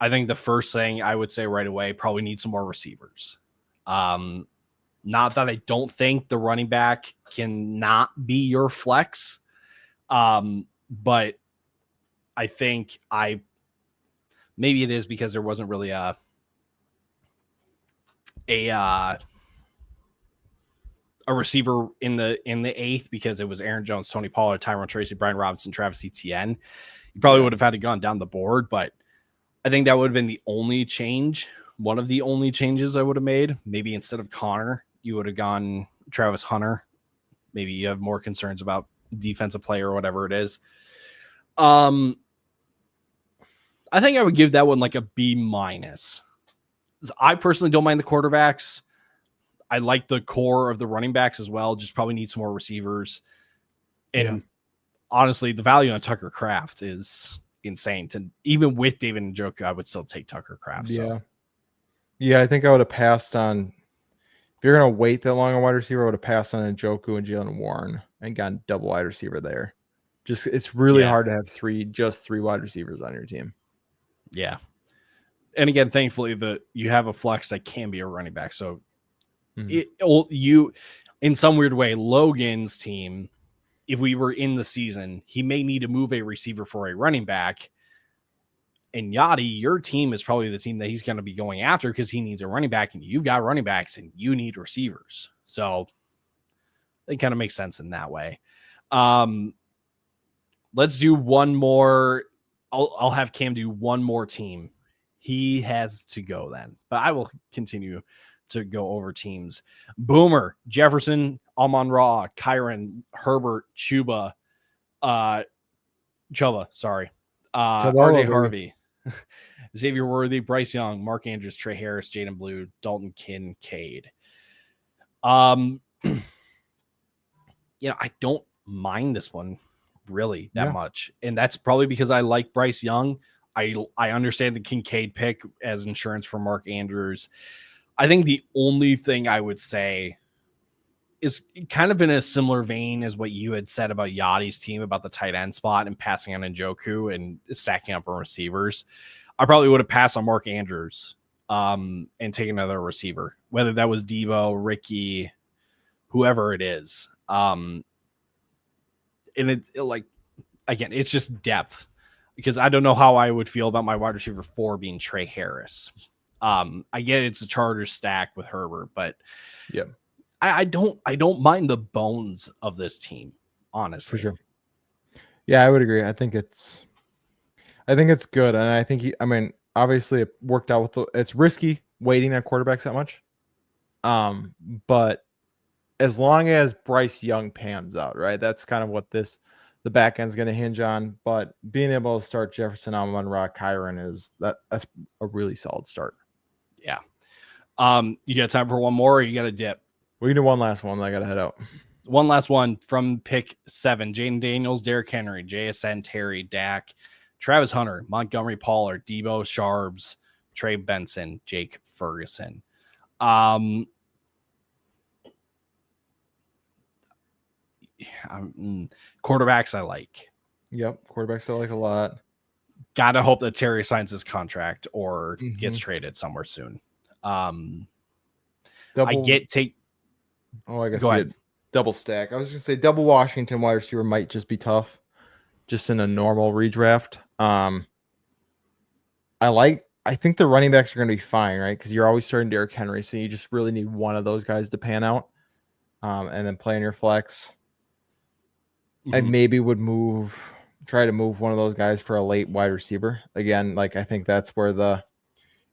I think the first thing I would say right away, probably need some more receivers. Not that I don't think the running back can not be your flex. But I think maybe it is because there wasn't really a receiver in the 8th because it was Aaron Jones, Tony Pollard, Tyron Tracy, Brian Robinson, Travis Etienne. You probably would have had to gone down the board, but I think that would have been the only change one of the only changes I would have made. Maybe instead of Connor, you would have gone Travis Hunter. Maybe you have more concerns about defensive play or whatever it is. I think I would give that one like a B minus. I personally don't mind the quarterbacks. I like the core of the running backs as well. Just probably need some more receivers. And honestly, the value on Tucker Kraft is insane. Even with David Njoku, I would still take Tucker Kraft. Yeah. Yeah, I think I would have passed on. If you're going to wait that long on wide receiver, I would have passed on Njoku and Jalen Warren and gotten double wide receiver there. Just it's really hard to have just three wide receivers on your team. Yeah. And again, thankfully, you have a flex that can be a running back. So you, in some weird way, Logan's team, if we were in the season, he may need to move a receiver for a running back. And Yachty, your team is probably the team that he's going to be going after because he needs a running back, and you've got running backs and you need receivers. So it kind of makes sense in that way. Let's do one more. I'll have Cam do one more team. He has to go then, but I will continue to go over teams. Boomer, Jefferson, Amon-Ra, Kyron, Herbert, Chuba, sorry. RJ Harvey, Xavier Worthy, Bryce Young, Mark Andrews, Trey Harris, Jaden Blue, Dalton Kincaid. I don't mind this one really that much. And that's probably because I like Bryce Young. I understand the Kincaid pick as insurance for Mark Andrews. I think the only thing I would say is kind of in a similar vein as what you had said about Yachty's team about the tight end spot and passing on Njoku and stacking up on receivers. I probably would have passed on Mark Andrews and taken another receiver, whether that was Debo, Ricky, whoever it is. And again, it's just depth because I don't know how I would feel about my wide receiver 4 being Trey Harris. I get it's a Chargers stack with Herbert, but I don't mind the bones of this team, honestly. For sure. Yeah, I would agree. I think it's good. And I think obviously it worked out it's risky waiting on quarterbacks that much. But as long as Bryce Young pans out, right? That's kind of what the back end's going to hinge on. But being able to start Jefferson, Amon-Ra, Kyron that's a really solid start. Yeah. You got time for one more, or you got to dip? We can do one last one. I got to head out. One last one from pick 7. Jaden Daniels, Derrick Henry, JSN, Terry, Dak, Travis Hunter, Montgomery Pollard, Debo Sharps, Trey Benson, Jake Ferguson. Quarterbacks I like. Yep, quarterbacks I like a lot. Gotta hope that Terry signs his contract or gets traded somewhere soon. I guess Go ahead. Double stack. I was gonna say double Washington wide receiver might just be tough, just in a normal redraft. I think the running backs are gonna be fine, right? Because you're always starting Derrick Henry, so you just really need one of those guys to pan out, and then play in your flex. I maybe would try to move one of those guys for a late wide receiver. Again, I think that's where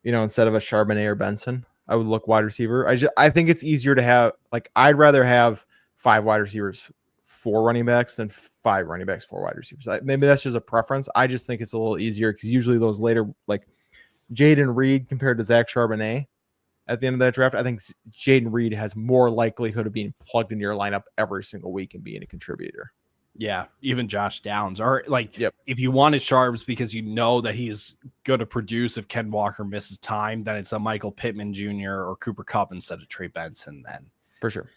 instead of a Charbonnet or Benson, I would look wide receiver. I think it's easier to have, I'd rather have 5 wide receivers, 4 running backs than 5 running backs, 4 wide receivers. Maybe that's just a preference. I just think it's a little easier because usually those later, Jaden Reed compared to Zach Charbonnet at the end of that draft, I think Jaden Reed has more likelihood of being plugged into your lineup every single week and being a contributor. Yeah, even Josh Downs. Or if you wanted Sharps because you know that he's going to produce if Ken Walker misses time, then it's a Michael Pittman Jr. or Cooper Kupp instead of Trey Benson then. For sure.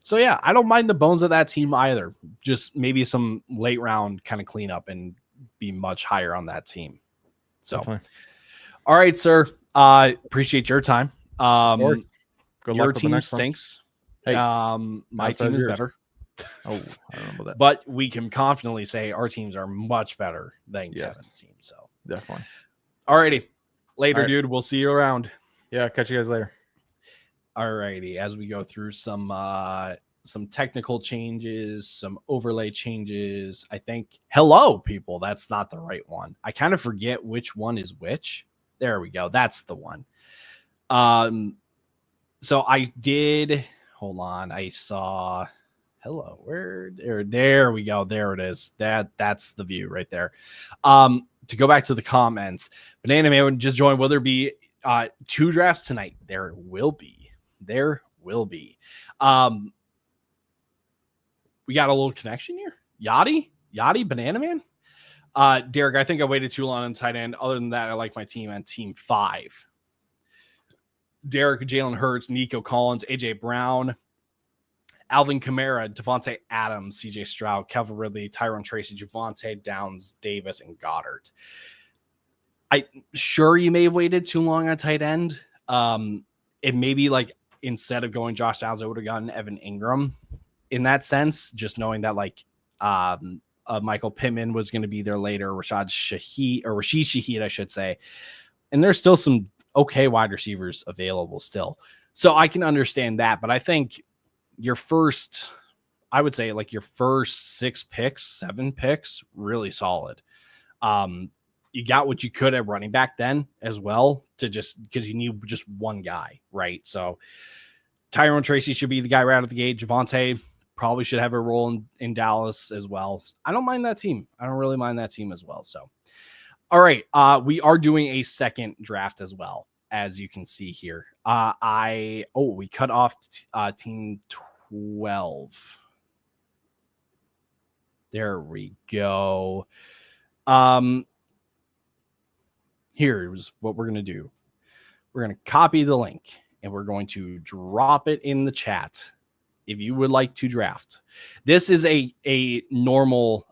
So yeah, I don't mind the bones of that team either. Just maybe some late round kind of cleanup and be much higher on that team. So, definitely. All right, sir. Appreciate your time. Good your team stinks. Hey, my team is better. I don't know about that. But we can confidently say our teams are much better than Kevin's team. So definitely. All righty. Later, dude. We'll see you around. Yeah, catch you guys later. All righty. As we go through some technical changes, some overlay changes. I think hello, people. That's not the right one. I kind of forget which one is which. There we go. That's the one. So I did. Hold on. I saw. Hello. There we go. There it is. That's the view right there. To go back to the comments, Banana Man just joined. Will there be 2 drafts tonight? There will be. There will be. We got a little connection here. Yachty, Banana Man. Derek, I think I waited too long on tight end. Other than that, I like my team on team 5. Derek, Jalen Hurts, Nico Collins, AJ Brown, Alvin Kamara, Devontae Adams, CJ Stroud, Calvin Ridley, Tyrone Tracy, Javonte Downs, Davis, and Goddard. I'm sure you may have waited too long on tight end. It may be like instead of going Josh Downs, I would have gotten Evan Ingram in that sense, just knowing that like Michael Pittman was going to be there later, Rashid Shaheed, I should say. And there's still some okay wide receivers available still. So I can understand that. But I think your first 6 picks, 7 picks, really solid. You got what you could at running back then as well, to just because you need just one guy, right? So Tyrone Tracy should be the guy right out of the gate. Javonte probably should have a role in Dallas as well. I don't mind that team. I don't really mind that team as well. So, all right. We are doing a second draft as well, as you can see here. We cut off team 12. There we go. Here's what we're going to do. We're going to copy the link and we're going to drop it in the chat. If you would like to draft, this is a normal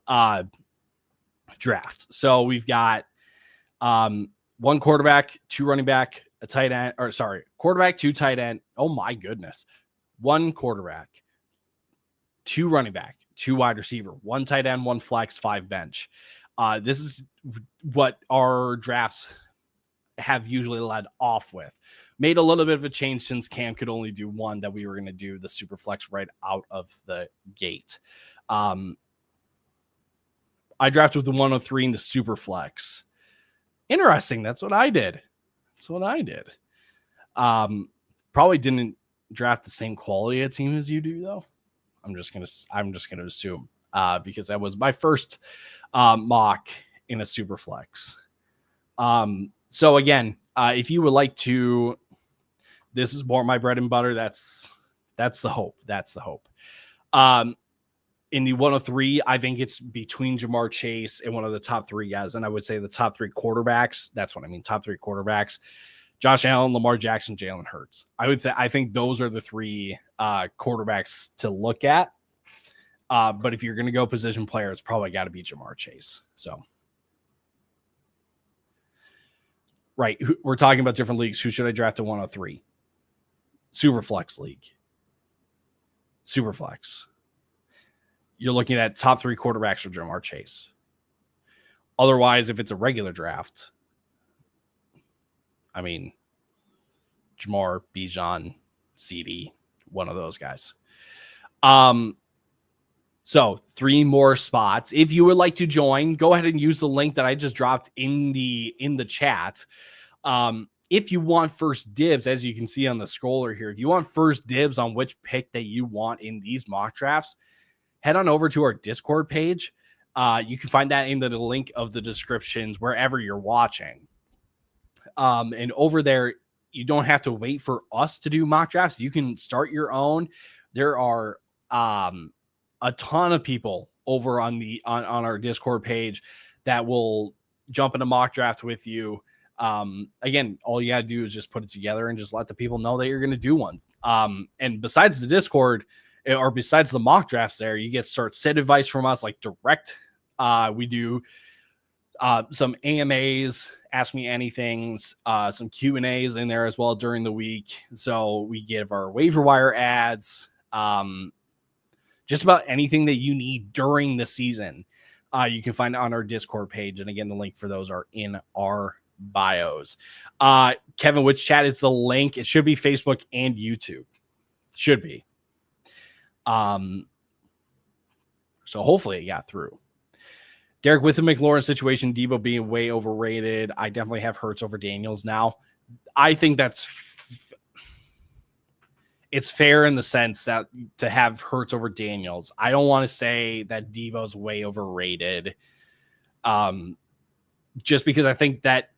draft. So we've got 1 quarterback, 2 running back, a tight end, quarterback, 2 tight end. Oh my goodness. 1 quarterback, 2 running back, 2 wide receiver, 1 tight end, 1 flex, 5 bench. This is what our drafts have usually led off with. Made a little bit of a change since Cam could only do 1, that we were going to do the Superflex right out of the gate. I drafted with the 103 in the Superflex. Interesting. That's what I did. Probably didn't draft the same quality of team as you do, though. I'm just gonna assume because that was my first mock in a Superflex. So again, if you would like to, this is more my bread and butter. That's the hope. In the 103, I think it's between Jamar Chase and one of the top 3 guys. And I would say the top 3 quarterbacks. That's what I mean. Top 3 quarterbacks: Josh Allen, Lamar Jackson, Jalen Hurts. I think those are the 3 quarterbacks to look at. But if you're going to go position player, it's probably got to be Jamar Chase. So, right. We're talking about different leagues. Who should I draft at 103? Superflex league. Superflex. You're looking at top 3 quarterbacks for Jamar Chase. Otherwise, if it's a regular draft, I mean, Jamar, Bijan, CD, one of those guys. So 3 more spots. If you would like to join, go ahead and use the link that I just dropped in the chat. If you want first dibs, as you can see on the scroller here, if you want first dibs on which pick that you want in these mock drafts, head on over to our Discord page. You can find that in the link of the descriptions wherever you're watching. And over there, you don't have to wait for us to do mock drafts. You can start your own. There are a ton of people over on our Discord page that will jump in a mock draft with you. Again, all you gotta do is just put it together and just let the people know that you're going to do one. And besides the Discord, or besides the mock drafts there, you get start set advice from us, like direct. We do some AMAs, ask me anythings, some Q&As in there as well during the week. So we give our waiver wire ads, just about anything that you need during the season. You can find it on our Discord page. And again, the link for those are in our bios. Kevin, which chat is the link? It should be Facebook and YouTube. Should be. So hopefully it got through. Derek, with the McLaurin situation, Debo being way overrated, I definitely have Hurts over Daniels now. I think it's fair in the sense that to have Hurts over Daniels. I don't want to say that Debo's way overrated. Just because I think that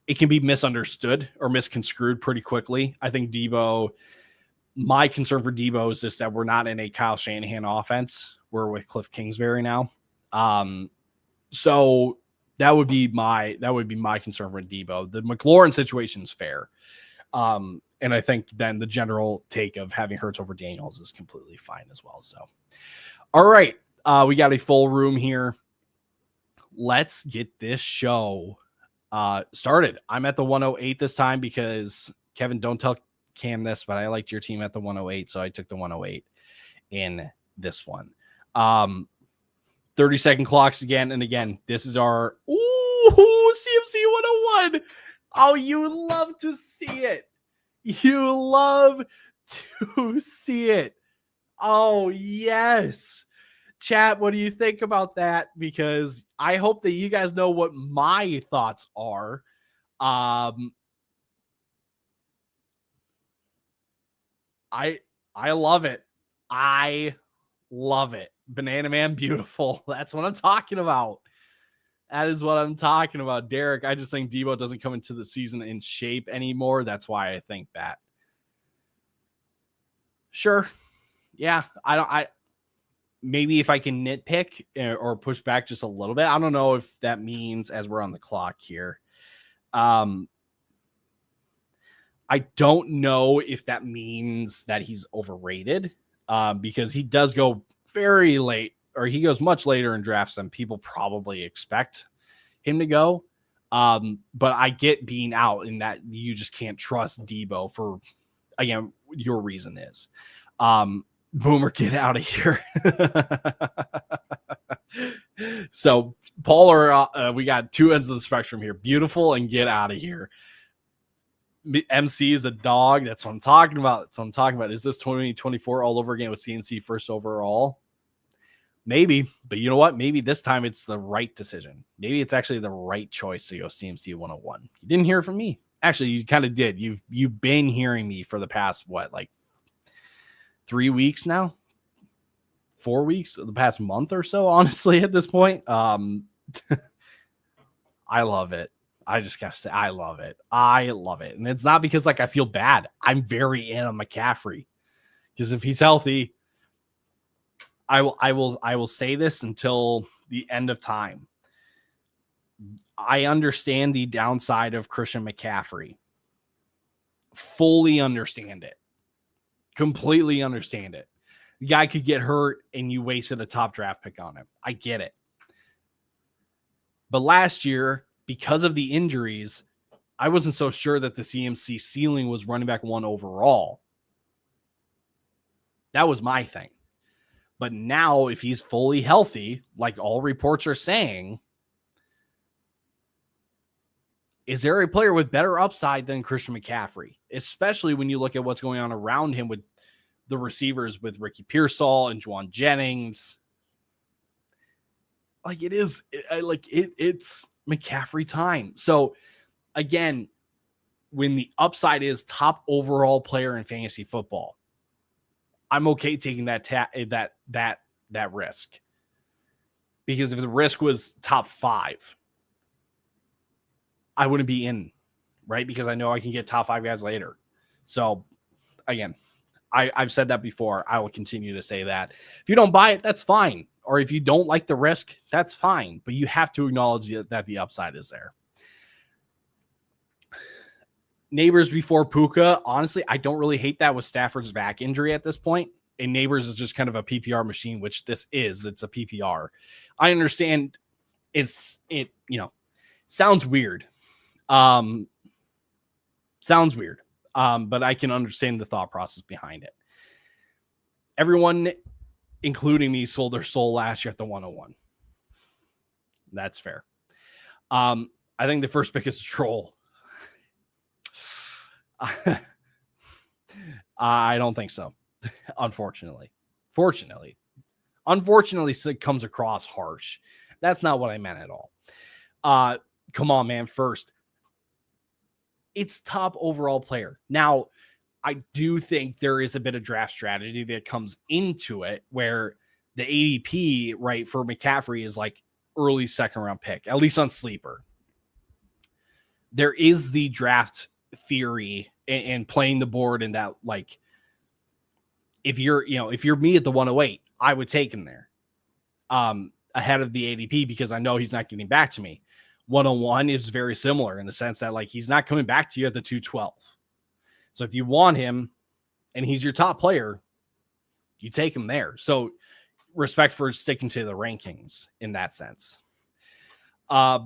it can be misunderstood or misconstrued pretty quickly. I think my concern for Debo is just that we're not in a Kyle Shanahan offense. We're with Cliff Kingsbury now. So that would be my concern for Debo. The McLaurin situation is fair. And I think then the general take of having Hurts over Daniels is completely fine as well. So, all right. We got a full room here. Let's get this show started. I'm at the 108 this time because Kevin, don't tell Cam this, but I liked your team at the 108. So I took the 108 in this one. 30-second clocks again. And again, this is our CMC 101. Oh, you love to see it. You love to see it. Oh, yes. Chat, what do you think about that? Because I hope that you guys know what my thoughts are. I love it. I love it. Banana Man, beautiful. That's what I'm talking about. That is what I'm talking about. Derek, I just think Debo doesn't come into the season in shape anymore. That's why I think that. Sure. Yeah. Maybe if I can nitpick or push back just a little bit. I don't know if that means, as we're on the clock here. I don't know if that means that he's overrated because he does go very late, or he goes much later in drafts than people probably expect him to go. But I get being out in that you just can't trust Debo for, again, your reason is. Boomer, get out of here. So, Polar, we got two ends of the spectrum here. Beautiful and get out of here. MC is a dog. That's what I'm talking about. Is this 2024 all over again with CMC first overall? Maybe, but you know what? Maybe this time it's the right decision. Maybe it's actually the right choice to go CMC 101. You didn't hear it from me. Actually, you kind of did. You've been hearing me for the past, 3 weeks now? 4 weeks? The past month or so, honestly, at this point. I love it. I just gotta say, I love it. And it's not because I feel bad. I'm very in on McCaffrey. Because if he's healthy, I will say this until the end of time. I understand the downside of Christian McCaffrey. Fully understand it. Completely understand it. The guy could get hurt and you wasted a top draft pick on him. I get it. But last year, because of the injuries, I wasn't so sure that the CMC ceiling was running back 1 overall. That was my thing. But now, if he's fully healthy, like all reports are saying, is there a player with better upside than Christian McCaffrey? Especially when you look at what's going on around him with the receivers, with Ricky Pearsall and Juwan Jennings. It's McCaffrey time. So again, when the upside is top overall player in fantasy football, I'm okay taking that risk. Because if the risk was top 5, I wouldn't be in, right? Because I know I can get top 5 guys later. So again, I've said that before. I will continue to say that. If you don't buy it, that's fine. Or if you don't like the risk, that's fine. But you have to acknowledge that the upside is there. Neighbors before Puka. Honestly, I don't really hate that with Stafford's back injury at this point. And Neighbors is just kind of a PPR machine, which this is. It's a PPR. I understand it sounds weird. But I can understand the thought process behind it. Everyone, including me, sold their soul last year at the 101. That's fair. I think the first pick is a troll. I don't think so. Unfortunately. Unfortunately, it comes across harsh. That's not what I meant at all. Come on, man. First, it's top overall player. Now, I do think there is a bit of draft strategy that comes into it where the ADP, right, for McCaffrey is like early second round pick, at least on Sleeper. There is the draft theory and playing the board in that, like, if you're me at the 108, I would take him there ahead of the ADP because I know he's not getting back to me. 101 is very similar in the sense that, like, he's not coming back to you at the 212. So if you want him and he's your top player, you take him there. So respect for sticking to the rankings in that sense. As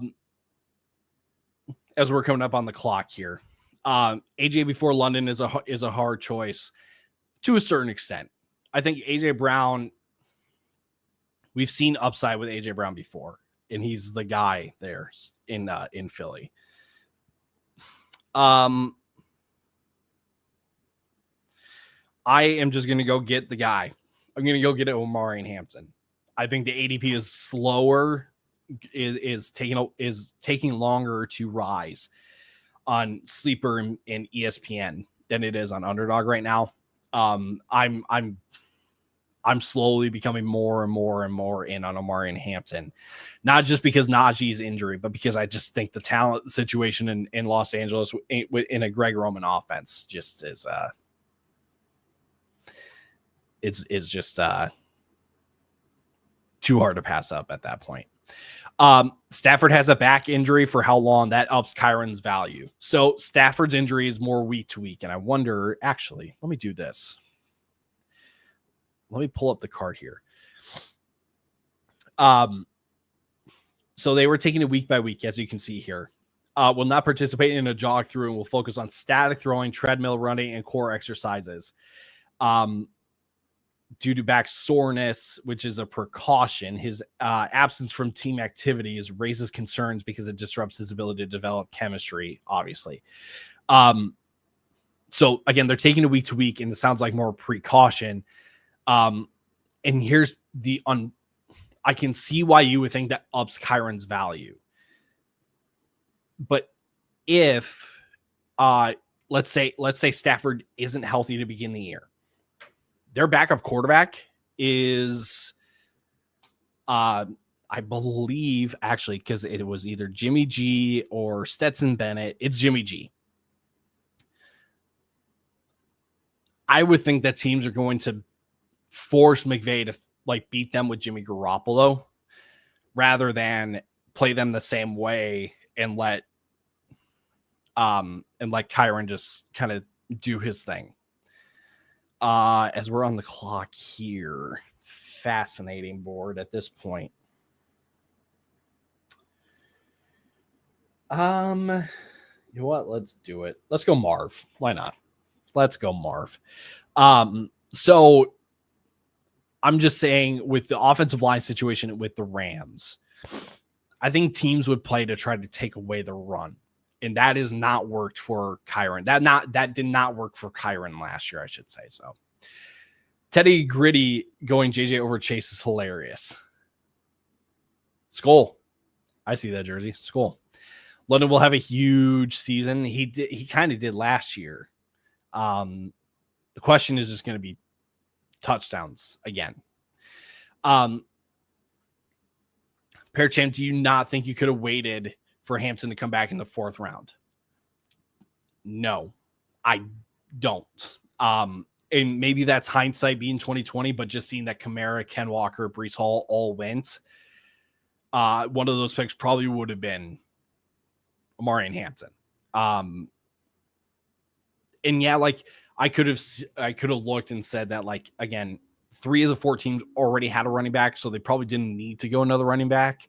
we're coming up on the clock here, AJ before London is a hard choice to a certain extent. I think AJ Brown, we've seen upside with AJ Brown before, and he's the guy there in Philly. I am just going to go get the guy. I'm going to go get Omari and Hampton. I think the ADP is slower, is taking longer to rise on Sleeper and ESPN than it is on Underdog right now. I'm slowly becoming more and more in on Omari and Hampton, not just because Najee's injury, but because I just think the talent situation in Los Angeles in a Greg Roman offense just is it's just too hard to pass up at that point. Stafford has a back injury for how long? That ups Kyron's value. So Stafford's injury is more week to week. And I wonder, actually, let me do this. Let me pull up the card here. So they were taking it week by week, as you can see here. Will not participate in a jog through and will focus on static throwing, treadmill running, and core exercises. Due to back soreness, which is a precaution, his absence from team activities raises concerns because it disrupts his ability to develop chemistry, obviously. So again, they're taking it week to week, and it sounds like more precaution. And here's I can see why you would think that ups Kyron's value. But if let's say Stafford isn't healthy to begin the year, their backup quarterback is, I believe, actually, because it was either Jimmy G or Stetson Bennett. It's Jimmy G. I would think that teams are going to force McVay to beat them with Jimmy Garoppolo rather than play them the same way and let Kyron just kind of do his thing. As we're on the clock here, fascinating board at this point. You know what? Let's do it. Let's go Marv. Why not? Let's go Marv. So I'm just saying, with the offensive line situation with the Rams, I think teams would play to try to take away the run. And that has not worked for Kyron. That did not work for Kyron last year, I should say. So Teddy Gritty going JJ over Chase is hilarious. Skull. I see that jersey. Skull. London will have a huge season. He kind of did last year. The question is just going to be touchdowns again. Pear Champ, do you not think you could have waited for Hampton to come back in the fourth round? No, I don't. And maybe that's hindsight being 2020, but just seeing that Kamara, Ken Walker, Breece Hall all went, one of those picks probably would have been Omari and Hampton. And yeah, I could have looked and said that, again, 3 of the 4 teams already had a running back, so they probably didn't need to go another running back.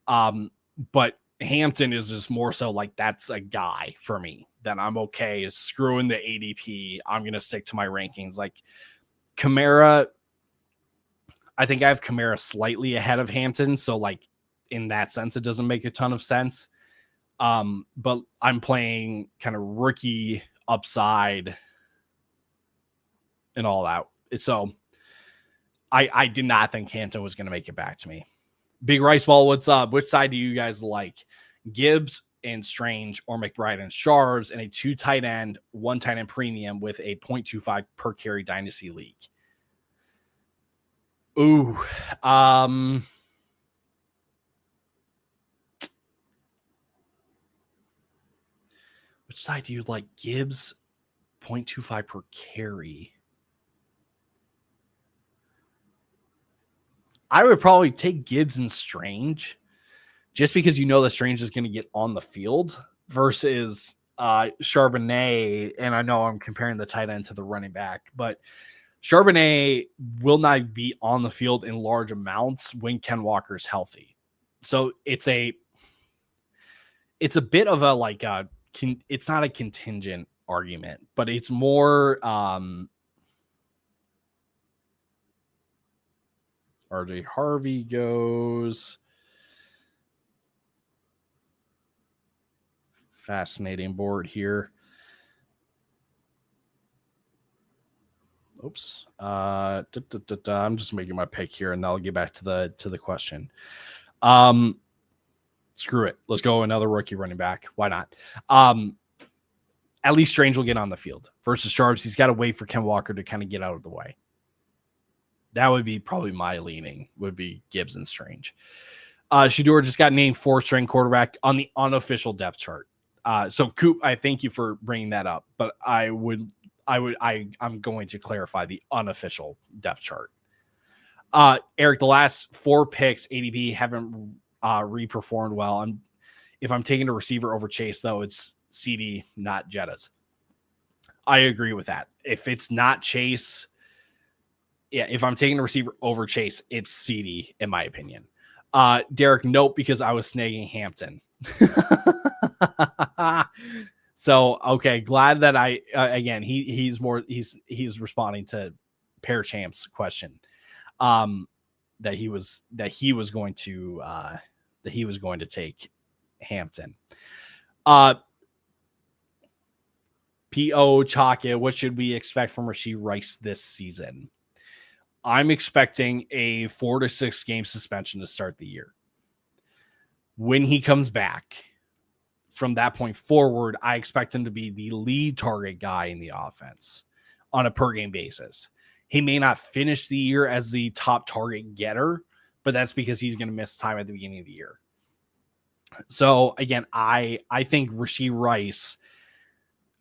But Hampton is just more so that's a guy for me. Then I'm okay is screwing the ADP. I'm going to stick to my rankings. Kamara, I think I have Kamara slightly ahead of Hampton. So in that sense, it doesn't make a ton of sense. But I'm playing kind of rookie upside and all that. So I did not think Hampton was going to make it back to me. Big Rice Ball, what's up? Which side do you guys like? Gibbs and Strange or McBride and Sharps, and a 2 tight end, 1 tight end premium with a 0.25 per carry dynasty league. Ooh, which side do you like? Gibbs, 0.25 per carry. I would probably take Gibbs and Strange just because you know that Strange is going to get on the field versus Charbonnet. And I know I'm comparing the tight end to the running back, but Charbonnet will not be on the field in large amounts when Ken Walker's healthy. So it's a bit of a like it's not a contingent argument, but it's more RJ Harvey goes. Fascinating board here. Oops. I'm just making my pick here, and then I'll get back to the question. Screw it. Let's go another rookie running back. Why not? At least Strange will get on the field versus Sharps. He's got to wait for Ken Walker to kind of get out of the way. That would be probably my leaning, would be Gibbs and Strange. Shedeur just got named 4th-string quarterback on the unofficial depth chart. So Coop, I thank you for bringing that up, but I'm going to clarify the unofficial depth chart. Eric, the last 4 picks, ADP haven't re-performed well. If I'm taking a receiver over Chase, though, it's CD, not Jettas. I agree with that. If it's not Chase, yeah, if I'm taking a receiver over Chase, it's CD, in my opinion. Derek, nope, because I was snagging Hampton. So, okay, glad that I again he's responding to Pear Champ's question. That he was going to take Hampton. P.O. Chaka, what should we expect from Rashee Rice this season? I'm expecting a 4 to 6 game suspension to start the year. When he comes back, from that point forward, I expect him to be the lead target guy in the offense on a per game basis. He may not finish the year as the top target getter, but that's because he's going to miss time at the beginning of the year. So again, I think Rashee Rice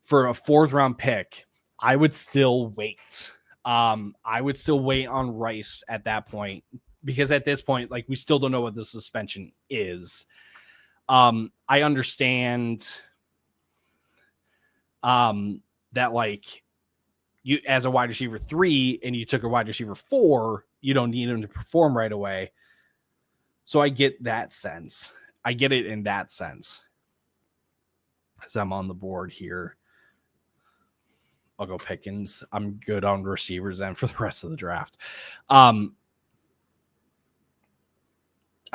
for a 4th round pick, I would still wait. I would still wait on Rice at that point, because at this point, like, we still don't know what the suspension is. I understand that, like, you as a wide receiver 3 and you took a wide receiver 4, you don't need him to perform right away. So I get that sense. I get it in that sense. As I'm on the board here, I'll go Pickens. I'm good on receivers and for the rest of the draft. I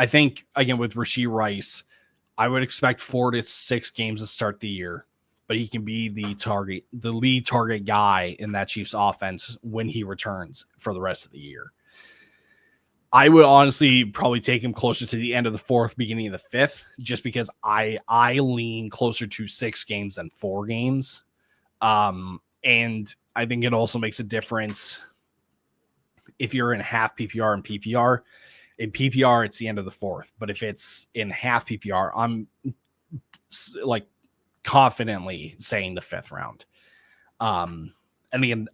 think, again, with Rashee Rice, I would expect 4 to 6 games to start the year, but he can be the lead target guy in that Chiefs offense when he returns for the rest of the year. I would honestly probably take him closer to the end of the 4th, beginning of the 5th, just because I lean closer to 6 games than 4 games. And I think it also makes a difference if you're in half PPR and PPR. In PPR, it's the end of the 4th, but if it's in half PPR, I'm like confidently saying the 5th round. And again,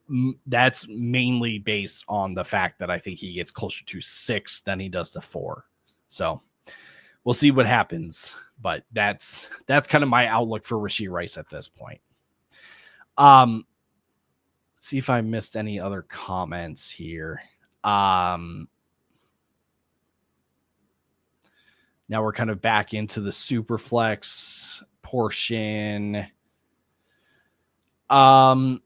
that's mainly based on the fact that I think he gets closer to 6 than he does to 4. So we'll see what happens, but that's kind of my outlook for Rashee Rice at this point. See if I missed any other comments here. Now we're kind of back into the Superflex portion. We'll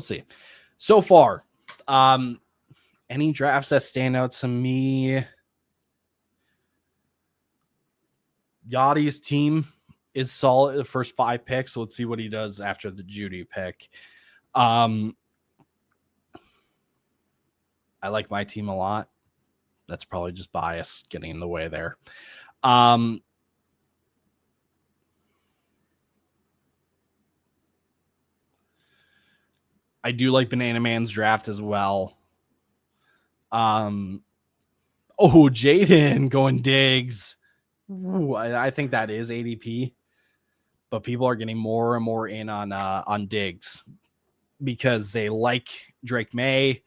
see. So far, any drafts that stand out to me? Yachty's team is solid the first 5 picks. So let's see what he does after the Judy pick. I like my team a lot. That's probably just bias getting in the way there. I do like Banana Man's draft as well. Jaden going Diggs. Ooh, I think that is ADP, but people are getting more and more in on Diggs because they like Drake May,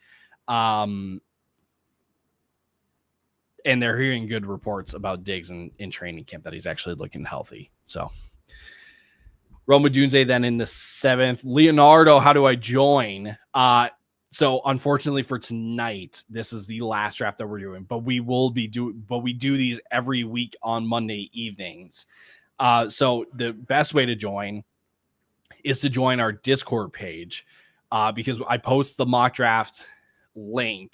and they're hearing good reports about Diggs in training camp that he's actually looking healthy. So Roma Dunze then in the 7th. Leonardo, how do I join? So unfortunately for tonight, this is the last draft that we're doing, but we do these every week on Monday evenings. So the best way to join is to join our Discord page, because I post the mock draft link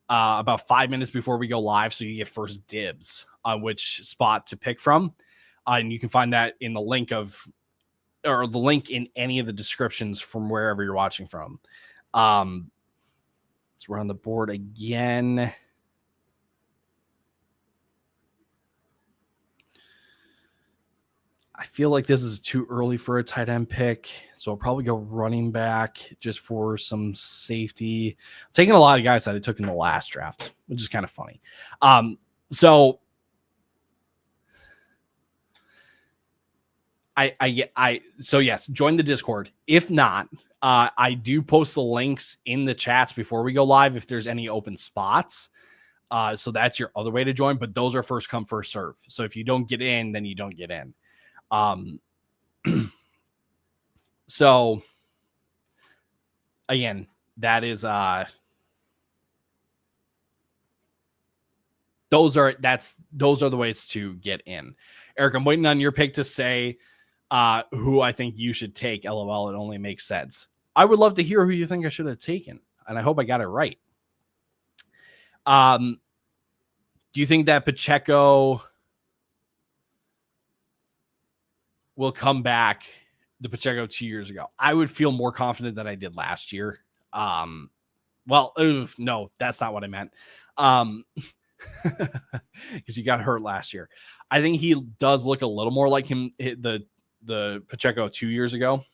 about 5 minutes before we go live, so you get first dibs on which spot to pick from, and you can find that in the link in any of the descriptions from wherever you're watching from. So we're on the board again. I feel like this is too early for a tight end pick, so I'll probably go running back just for some safety. I'm taking a lot of guys that I took in the last draft, which is kind of funny. So yes, join the Discord. If not, I do post the links in the chats before we go live if there's any open spots. So that's your other way to join, but those are first come, first serve. So if you don't get in, then you don't get in. So again, that is those are the ways to get in. Eric, I'm waiting on your pick to say who I think you should take. LOL, it only makes sense. I would love to hear who you think I should have taken, and I hope I got it right. Do you think that Pacheco will come back, the Pacheco 2 years ago? I would feel more confident than I did last year. No, that's not what I meant. Because he got hurt last year. I think he does look a little more like him, the Pacheco 2 years ago.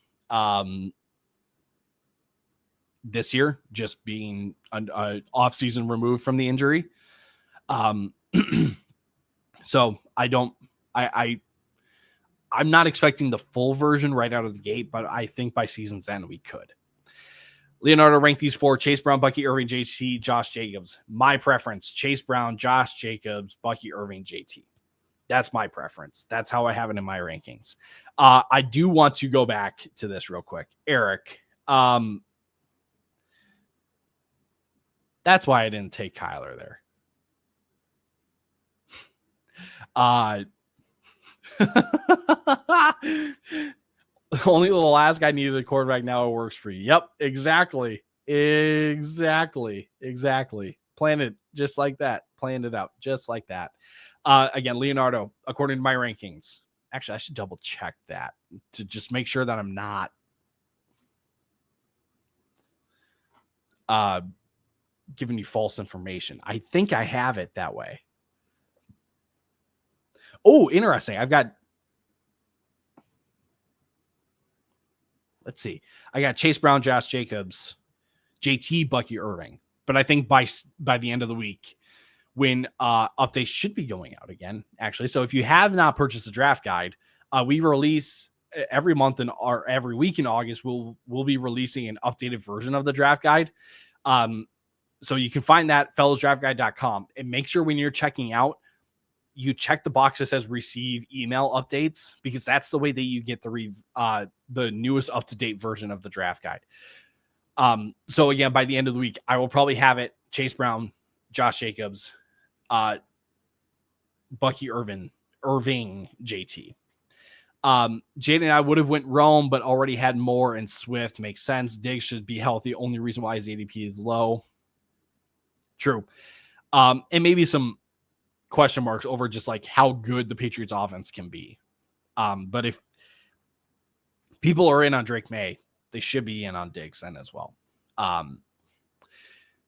This year, just being an off season removed from the injury. So I'm not expecting the full version right out of the gate, but I think by season's end we could. Leonardo ranked these 4: Chase Brown, Bucky Irving, JT, Josh Jacobs. My preference: Chase Brown, Josh Jacobs, Bucky Irving, JT. That's my preference. That's how I have it in my rankings. I do want to go back to this real quick. Eric, that's why I didn't take Kyler there. Only the last guy needed a quarterback. Now it works for you. Yep, exactly. Planned it just like that. Planned it out just like that. Again, Leonardo, according to my rankings. Actually, I should double check that to just make sure that I'm not giving you false information. I think I have it that way. Oh, interesting. Let's see. I got Chase Brown, Josh Jacobs, JT, Bucky Irving. But I think by the end of the week, when updates should be going out again, actually. So if you have not purchased the draft guide, we release every month or every week in August. We'll be releasing an updated version of the draft guide. So you can find that at fellowsdraftguide.com, and make sure when you're checking out, you check the box that says receive email updates, because that's the way that you get the newest up-to-date version of the draft guide. So again, by the end of the week, I will probably have it: Chase Brown, Josh Jacobs, Bucky Irving, JT. Jaden and I would have went Rome, but already had Moore and Swift. Makes sense. Diggs should be healthy. Only reason why his ADP is low. True. And maybe some question marks over just like how good the Patriots offense can be. But if people are in on Drake May, they should be in on Diggs then as well.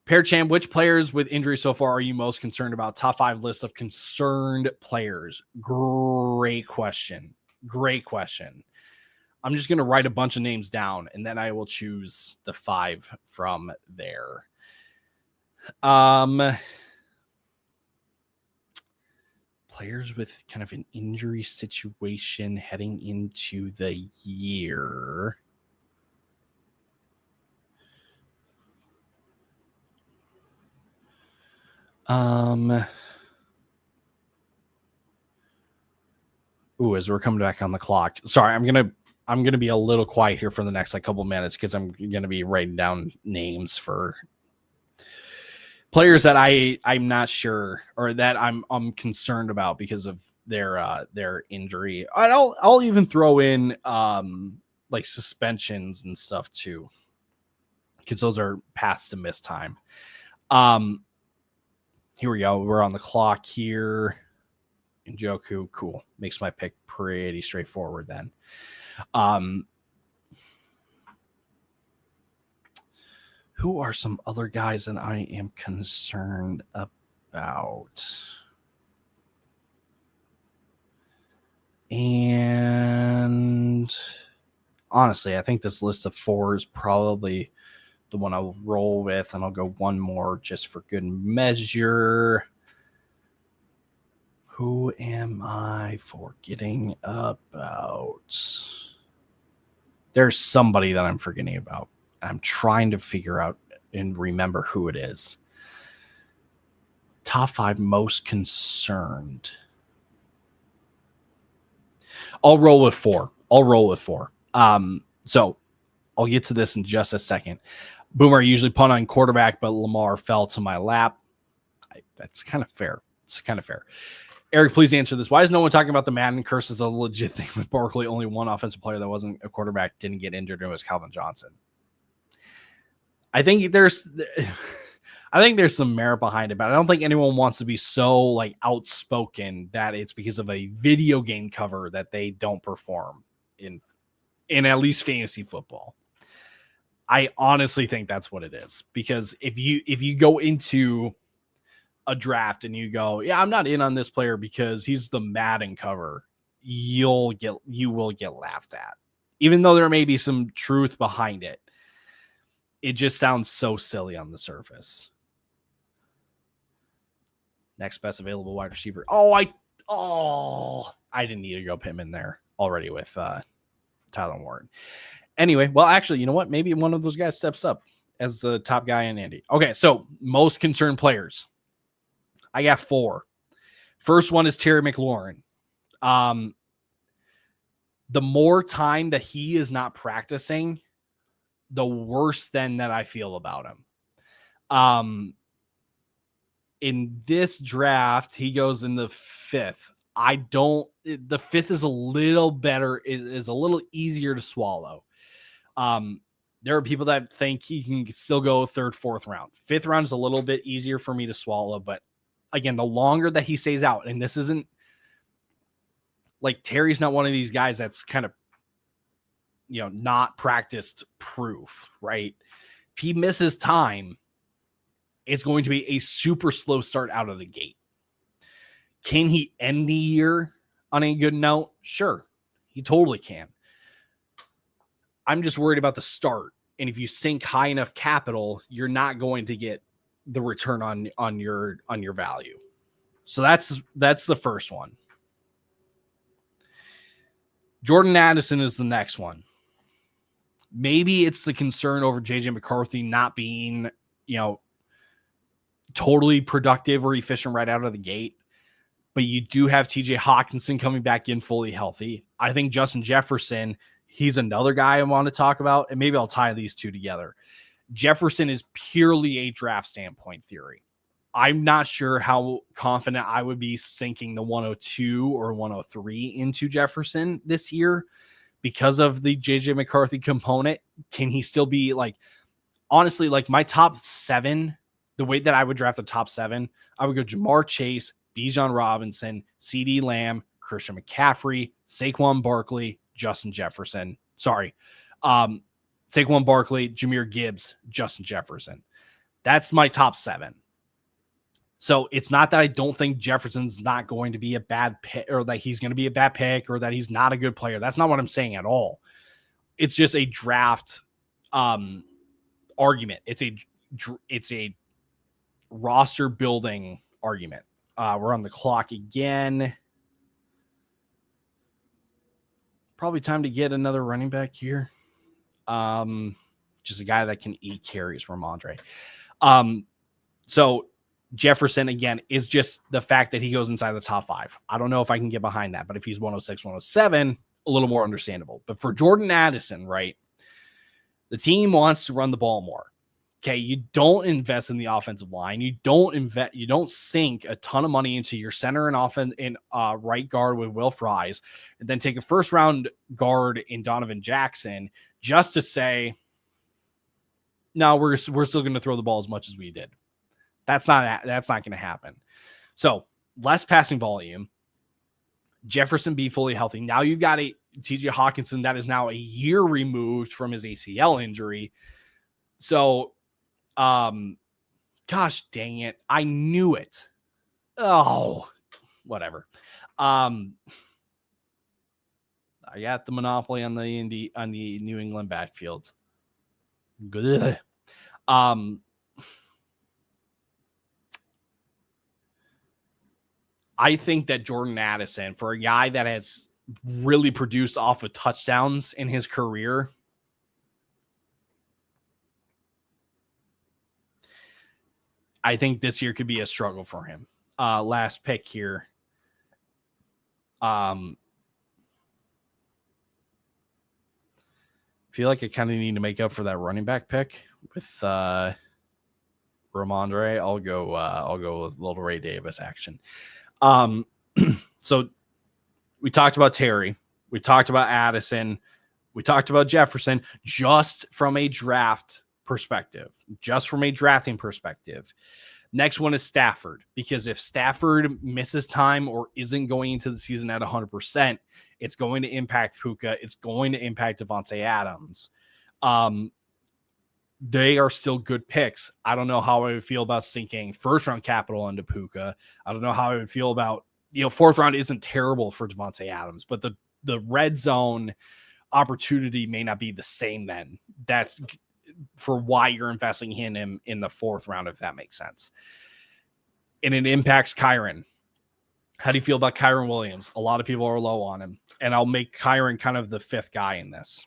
Pair Champ, which players with injury so far are you most concerned about? Top 5 list of concerned players. Great question. I'm just going to write a bunch of names down, and then I will choose the 5 from there. Players with kind of an injury situation heading into the year. As we're coming back on the clock. Sorry, I'm gonna be a little quiet here for the next couple minutes because I'm gonna be writing down names for players that I'm not sure or that I'm concerned about because of their injury. I'll even throw in like suspensions and stuff too, because those are paths to miss time. Here we go. We're on the clock here. Njoku, cool. Makes my pick pretty straightforward then. Who are some other guys that I am concerned about? And honestly, I think this list of 4 is probably the one I'll roll with, and I'll go one more just for good measure. Who am I forgetting about? There's somebody that I'm forgetting about. I'm trying to figure out and remember who it is. Top 5 most concerned. I'll roll with 4. So I'll get to this in just a second. Boomer usually punt on quarterback, but Lamar fell to my lap. That's kind of fair. It's kind of fair. Eric, please answer this. Why is no one talking about the Madden curse as a legit thing with Barkley? Only one offensive player that wasn't a quarterback didn't get injured, and it was Calvin Johnson. I think there's some merit behind it, but I don't think anyone wants to be so like outspoken that it's because of a video game cover that they don't perform in at least fantasy football. I honestly think that's what it is, because if you go into a draft and you go, yeah, I'm not in on this player because he's the Madden cover, you will get laughed at, even though there may be some truth behind it. It just sounds so silly on the surface. Next best available wide receiver. I didn't need to go Pittman there already with Tyler Warren. Anyway, well, actually, you know what? Maybe one of those guys steps up as the top guy in Indy. Okay, so most concerned players. I got 4. First one is Terry McLaurin. The more time that he is not practicing, the worse then that I feel about him. In this draft, he goes in the 5th. The 5th is a little better, is a little easier to swallow. There are people that think he can still go 3rd, 4th round. 5th round is a little bit easier for me to swallow, but again, the longer that he stays out, and this isn't like Terry's not one of these guys that's kind of, not practiced proof, right? If he misses time, it's going to be a super slow start out of the gate. Can he end the year on a good note? Sure, he totally can. I'm just worried about the start. And if you sink high enough capital, you're not going to get the return on your value. So that's the first one. Jordan Addison is the next one. Maybe it's the concern over JJ McCarthy not being, totally productive or efficient right out of the gate. But you do have TJ Hawkinson coming back in fully healthy. I think Justin Jefferson, he's another guy I want to talk about, and maybe I'll tie these two together. Jefferson is purely a draft standpoint theory. I'm not sure how confident I would be sinking the 102 or 103 into Jefferson this year because of the JJ McCarthy component. Can he still be honestly, my top 7, the way that I would draft the top 7, I would go Jamar Chase, Bijan Robinson, CeeDee Lamb, Christian McCaffrey, Saquon Barkley, Justin Jefferson. Saquon Barkley, Jahmyr Gibbs, Justin Jefferson. That's my top 7. So it's not that I don't think Jefferson's not going to be a bad pick, or that he's going to be a bad pick, or that he's not a good player. That's not what I'm saying at all. It's just a draft argument. It's a roster building argument. We're on the clock again. Probably time to get another running back here. Just a guy that can eat carries from Andre. So Jefferson, again, is just the fact that he goes inside the top 5. I don't know if I can get behind that, but if he's 106, 107, a little more understandable. But for Jordan Addison, right, the team wants to run the ball more. Okay, you don't invest in the offensive line. You don't sink a ton of money into your center and offense in right guard with Will Fries, and then take a first round guard in Donovan Jackson just to say, no, we're still going to throw the ball as much as we did. That's not going to happen. So less passing volume. Jefferson be fully healthy. Now you've got a TJ Hawkinson that is now a year removed from his ACL injury. So, gosh dang it. I knew it. Oh, whatever. I got the monopoly on the New England backfield. Good. I think that Jordan Addison, for a guy that has really produced off of touchdowns in his career, I think this year could be a struggle for him. Last pick here. Feel like I kind of need to make up for that running back pick with Ramondre. I'll go with little Ray Davis action. So we talked about Terry, we talked about Addison, we talked about Jefferson, just from a drafting perspective. Next one is Stafford, because if Stafford misses time or isn't going into the season at 100%, it's going to impact Puka. It's going to impact Devontae Adams. They are still good picks. I don't know how I would feel about sinking first round capital into Puka. I don't know how I would feel about, fourth round isn't terrible for Devontae Adams, but the red zone opportunity may not be the same then. That's for why you're investing in him in the fourth round, if that makes sense. And it impacts Kyren. How do you feel about Kyren Williams? A lot of people are low on him, and I'll make Kyren kind of the fifth guy in this.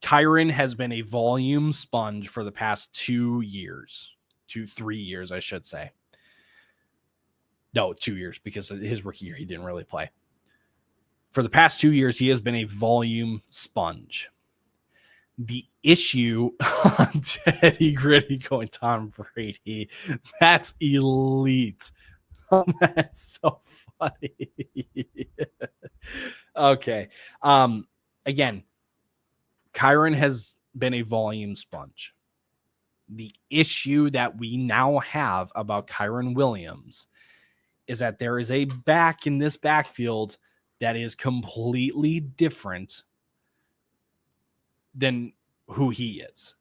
Kyren has been a volume sponge for the past 3 years, I should say. No, 2 years, because his rookie year, he didn't really play. For the past 2 years, he has been a volume sponge. The issue on Teddy Gritty going Tom Brady, that's elite. That's so funny. Okay. Again, Kyren has been a volume sponge. The issue that we now have about Kyren Williams is that there is a back in this backfield that is completely different than who he is.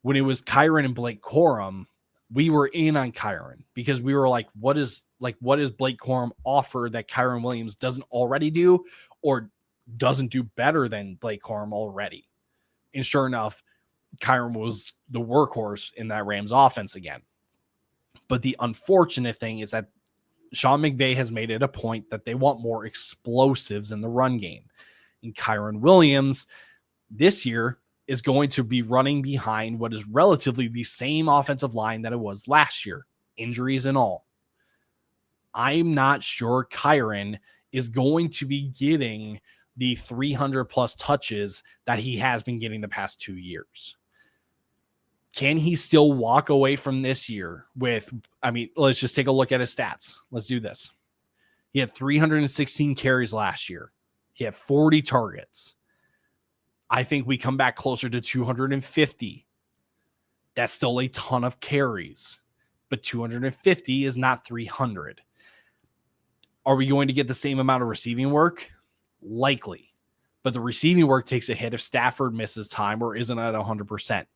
When it was Kyren and Blake Corum, we were in on Kyren because we were like, what is Blake Corum offer that Kyren Williams doesn't already do or doesn't do better than Blake Corum already? And sure enough, Kyren was the workhorse in that Rams offense again. But the unfortunate thing is that Sean McVay has made it a point that they want more explosives in the run game. And Kyren Williams this year is going to be running behind what is relatively the same offensive line that it was last year, injuries and all. I'm not sure Kyren is going to be getting the 300 plus touches that he has been getting the past 2 years. Can he still walk away from this year with, let's just take a look at his stats. Let's do this. He had 316 carries last year. He had 40 targets. I think we come back closer to 250. That's still a ton of carries, but 250 is not 300. Are we going to get the same amount of receiving work? Likely, but the receiving work takes a hit if Stafford misses time or isn't at 100%.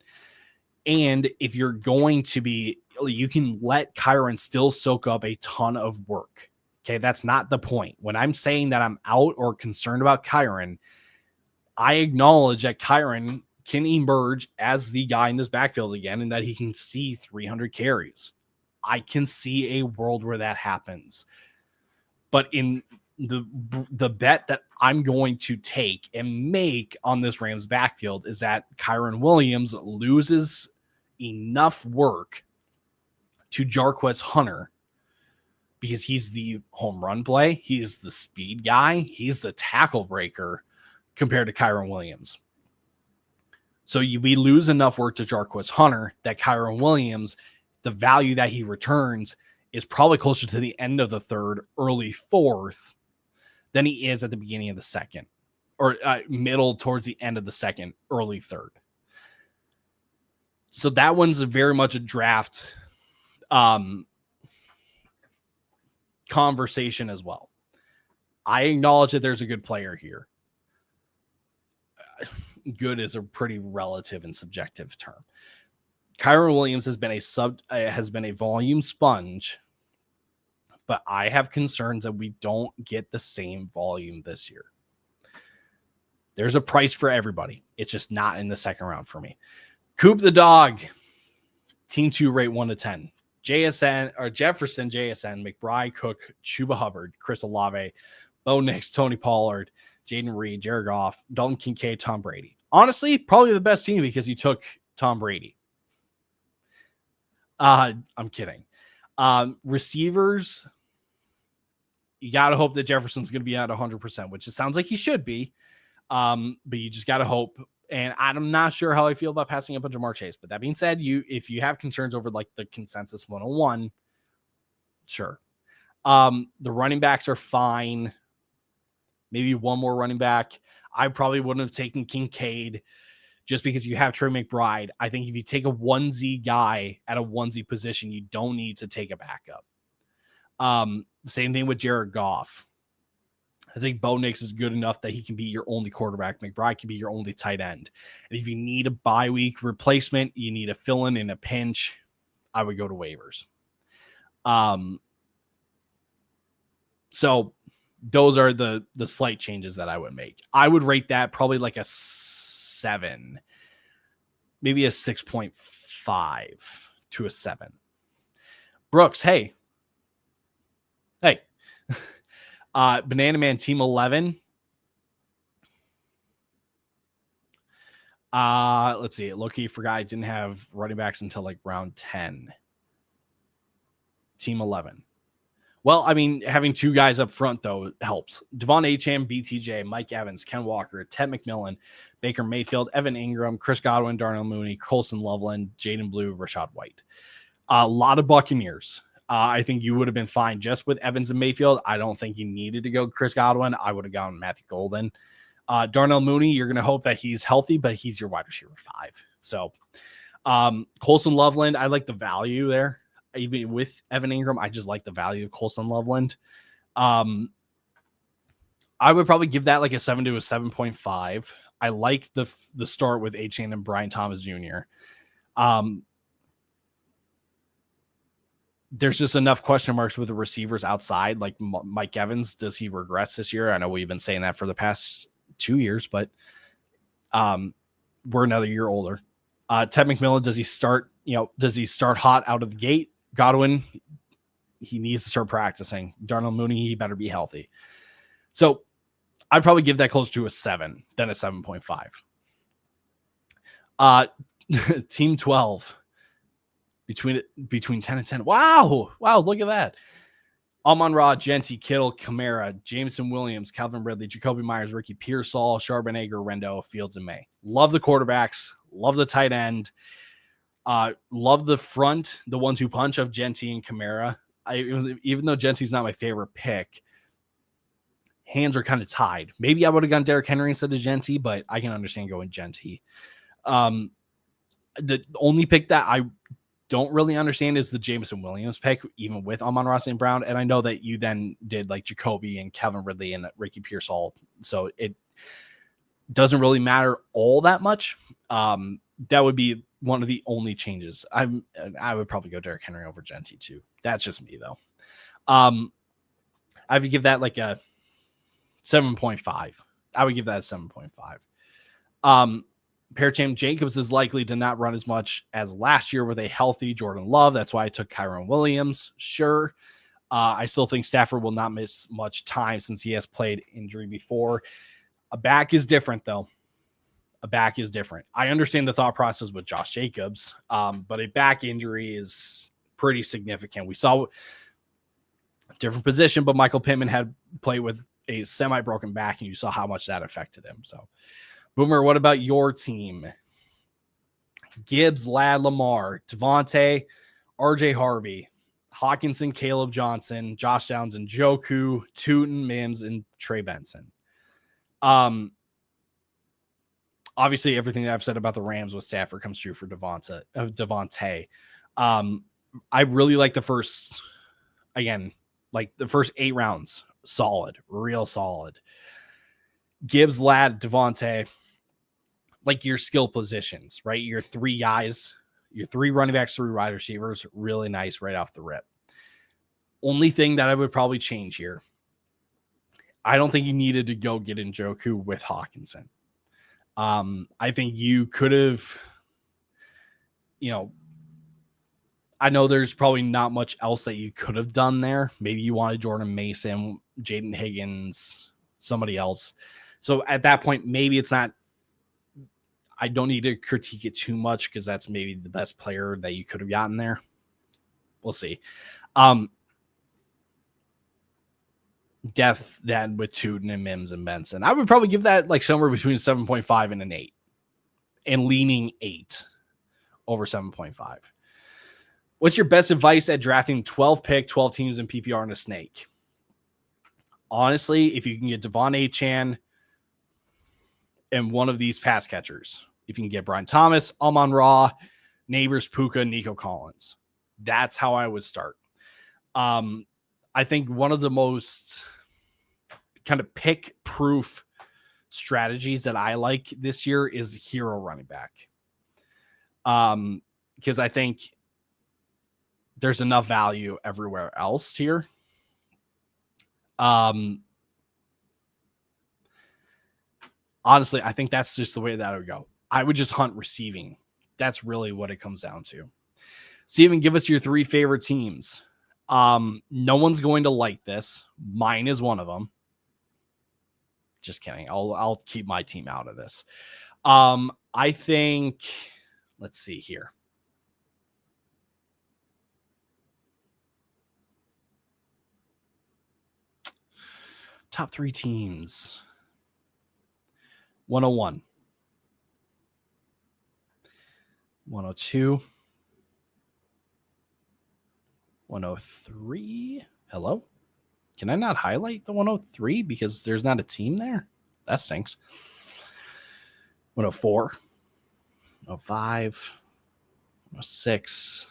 And if you're going to be, you can let Kyron still soak up a ton of work. Okay, that's not the point. When I'm saying that I'm out or concerned about Kyron, I acknowledge that Kyron can emerge as the guy in this backfield again and that he can see 300 carries. I can see a world where that happens. But in the bet that I'm going to take and make on this Rams backfield is that Kyron Williams loses enough work to Jarquez Hunter because he's the home run play. He's the speed guy. He's the tackle breaker compared to Kyron Williams. So we lose enough work to Jarquez Hunter that Kyron Williams, the value that he returns is probably closer to the end of the third, early fourth than he is at the beginning of the second, or middle towards the end of the second, early third. So that one's very much a draft conversation as well. I acknowledge that there's a good player here. Good is a pretty relative and subjective term. Kyron Williams has been a volume sponge, but I have concerns that we don't get the same volume this year. There's a price for everybody. It's just not in the second round for me. Coop the dog. Team 2 rate 1 to 10. JSN or Jefferson, JSN, McBride, Cook, Chuba Hubbard, Chris Olave, Bo Nix, Tony Pollard, Jaden Reed, Jared Goff, Dalton Kincaid, Tom Brady. Honestly, probably the best team because you took Tom Brady. I'm kidding. Receivers, you got to hope that Jefferson's going to be at 100%, which it sounds like he should be. But you just got to hope. And I'm not sure how I feel about passing up on Jamar Chase. But that being said, if you have concerns over like the consensus 101, sure. The running backs are fine. Maybe one more running back. I probably wouldn't have taken Kincaid just because you have Trey McBride. I think if you take a onesie guy at a onesie position, you don't need to take a backup. Same thing with Jared Goff. I think Bo Nix is good enough that he can be your only quarterback. McBride can be your only tight end. And if you need a bye week replacement, you need a fill-in in a pinch, I would go to waivers. So those are the slight changes that I would make. I would rate that probably like a 7, maybe a 6.5 to a 7. Brooks, hey. Banana Man Team 11. Let's see. Loki forgot I didn't have running backs until like round 10. Team 11. Well, I mean, having two guys up front, though, helps. Devon Achane, BTJ, Mike Evans, Ken Walker, Ted McMillan, Baker Mayfield, Evan Ingram, Chris Godwin, Darnell Mooney, Colson Loveland, Jaden Blue, Rashad White. A lot of Buccaneers. I think you would have been fine just with Evans and Mayfield. I don't think you needed to go Chris Godwin. I would have gone Matthew Golden. Darnell Mooney, you're going to hope that he's healthy, but he's your wide receiver 5. So Colson Loveland, I like the value there. Even with Evan Ingram, I just like the value of Colson Loveland. I would probably give that like a 7 to a 7.5. I like the start with Achane and Brian Thomas Jr. There's just enough question marks with the receivers outside, like Mike Evans. Does he regress this year? I know we've been saying that for the past 2 years, but we're another year older. Ted McMillan, does he start hot out of the gate? Godwin, he needs to start practicing. Darnell Mooney, he better be healthy. So I'd probably give that closer to a 7 than a 7.5. Team 12. Between 10 and 10. Wow, look at that. Amon-Ra, Genti, Kittle, Kamara, Jameson Williams, Calvin Ridley, Jacoby Myers, Ricky Pearsall, Charbonnet, Rendo, Fields, and May. Love the quarterbacks. Love the tight end. Love the front, the ones who punch of Genti and Kamara. Even though Genti's not my favorite pick, hands are kind of tied. Maybe I would have gone Derrick Henry instead of Genti, but I can understand going Genti. The only pick that I don't really understand is the Jameson Williams pick, even with Amon-Ra St. Brown. And I know that you then did like Jacoby and Calvin Ridley and Ricky Pearsall. So it doesn't really matter all that much. That would be one of the only changes. I would probably go Derrick Henry over Gentry too. That's just me though. I would give that like a 7.5. I would give that a 7.5. Paracham Jacobs is likely to not run as much as last year with a healthy Jordan Love. That's why I took Kyron Williams. Sure. I still think Stafford will not miss much time since he has played injury before. A back is different, though. A back is different. I understand the thought process with Josh Jacobs, but a back injury is pretty significant. We saw a different position, but Michael Pittman had played with a semi-broken back, and you saw how much that affected him. So, Boomer, what about your team? Gibbs, Ladd, Lamar, Devontae, RJ Harvey, Hawkinson, Caleb Johnson, Josh Downs, and Njoku, Tootin, Mims, and Trey Benson. Obviously, everything that I've said about the Rams with Stafford comes true for Devontae. I really like the first 8 rounds. Solid, real solid. Gibbs, Ladd, Devontae, like your skill positions, right? Your 3 guys, your 3 running backs, 3 wide receivers, really nice right off the rip. Only thing that I would probably change here, I don't think you needed to go get Njoku with Hawkinson. I think you could have, I know there's probably not much else that you could have done there. Maybe you wanted Jordan Mason, Jaden Higgins, somebody else. So at that point, maybe it's not, I don't need to critique it too much because that's maybe the best player that you could have gotten there. We'll see. Death then with Tootin and Mims and Benson. I would probably give that like somewhere between 7.5 and an 8 and leaning 8 over 7.5. What's your best advice at drafting 12 teams in PPR in a snake? Honestly, if you can get Devon Achane and one of these pass catchers, if you can get Brian Thomas, Amon-Ra, Neighbors, Puka, Nico Collins, that's how I would start. I think one of the most kind of pick-proof strategies that I like this year is hero running back. Because I think there's enough value everywhere else here. Honestly, I think that's just the way that I would go. I would just hunt receiving. That's really what it comes down to. Steven, give us your 3 favorite teams. No one's going to like this. Mine is one of them. Just kidding. I'll keep my team out of this. I think, let's see here. Top 3 teams. 101. 102. 103. Hello? Can I not highlight the 103 because there's not a team there? That stinks. 104. 105. 106.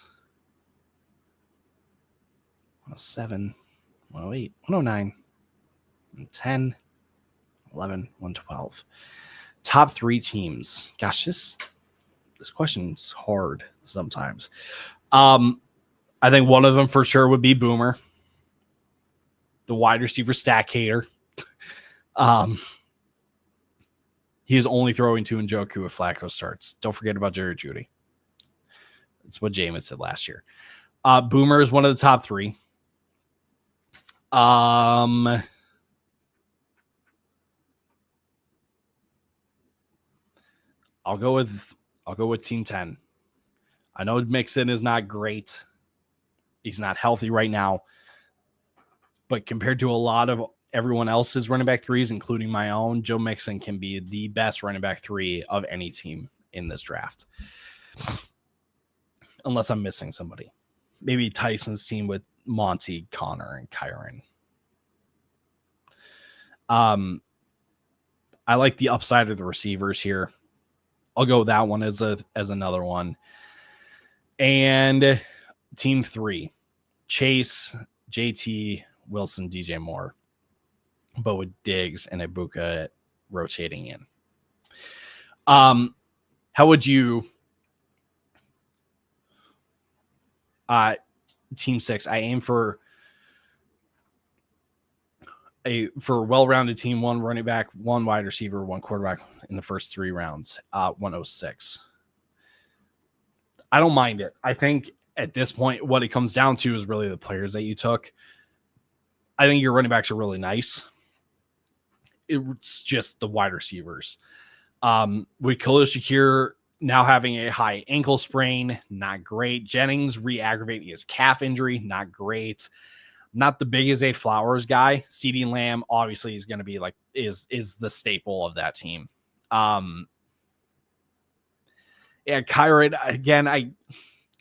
107. 108. 109. 110. 11. 112. Top 3 teams. Gosh, this question's hard sometimes. I think one of them for sure would be Boomer, the wide receiver stack hater. He is only throwing to Njoku if Flacco starts. Don't forget about Jerry Jeudy. That's what Jameis said last year. Boomer is one of the top 3. I'll go with Team 10. I know Mixon is not great. He's not healthy right now. But compared to a lot of everyone else's running back 3s, including my own, Joe Mixon can be the best running back 3 of any team in this draft. Unless I'm missing somebody. Maybe Tyson's team with Monty, Connor, and Kyron. I like the upside of the receivers here. I'll go with that one as another one. And team 3, Chase, JT, Wilson, DJ Moore, but with Diggs and Ibuka rotating in. How would you Team 6, I aim for a well-rounded team, 1 running back, 1 wide receiver, 1 quarterback in the first 3 rounds, 106. I don't mind it. I think at this point, what it comes down to is really the players that you took. I think your running backs are really nice. It's just the wide receivers. With Khalil Shakir now having a high ankle sprain, not great. Jennings re-aggravating his calf injury, not great. Not the biggest A Flowers guy. CeeDee Lamb obviously is going to be like is the staple of that team. Yeah, Kyron again.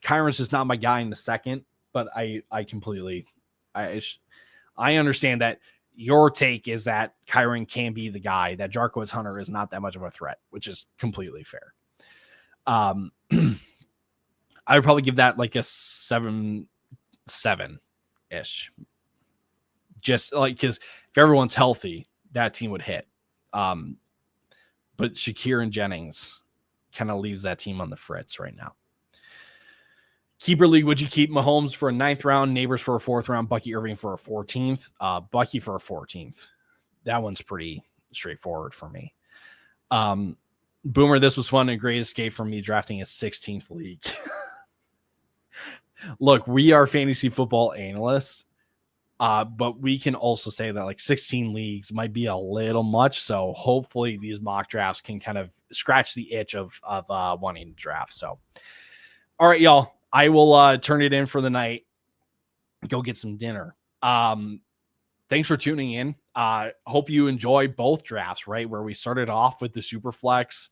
Kyron's just not my guy in the second, but I completely I understand that your take is that Kyron can be the guy, that Jarquez Hunter is not that much of a threat, which is completely fair. I would probably give that like a 7-ish. Just like, because if everyone's healthy, that team would hit. But Shakir and Jennings kind of leaves that team on the fritz right now. Keeper league, would you keep Mahomes for a 9th round, Neighbors for a 4th round, Bucky Irving for a 14th? Bucky for a 14th. That one's pretty straightforward for me. Boomer, this was fun and great escape from me drafting a 16th league. Look, we are fantasy football analysts, but we can also say that like 16 leagues might be a little much. So hopefully these mock drafts can kind of scratch the itch of wanting to draft. So, all right, y'all. I will turn it in for the night. Go get some dinner. Thanks for tuning in. Hope you enjoy both drafts, right? Where we started off with the Superflex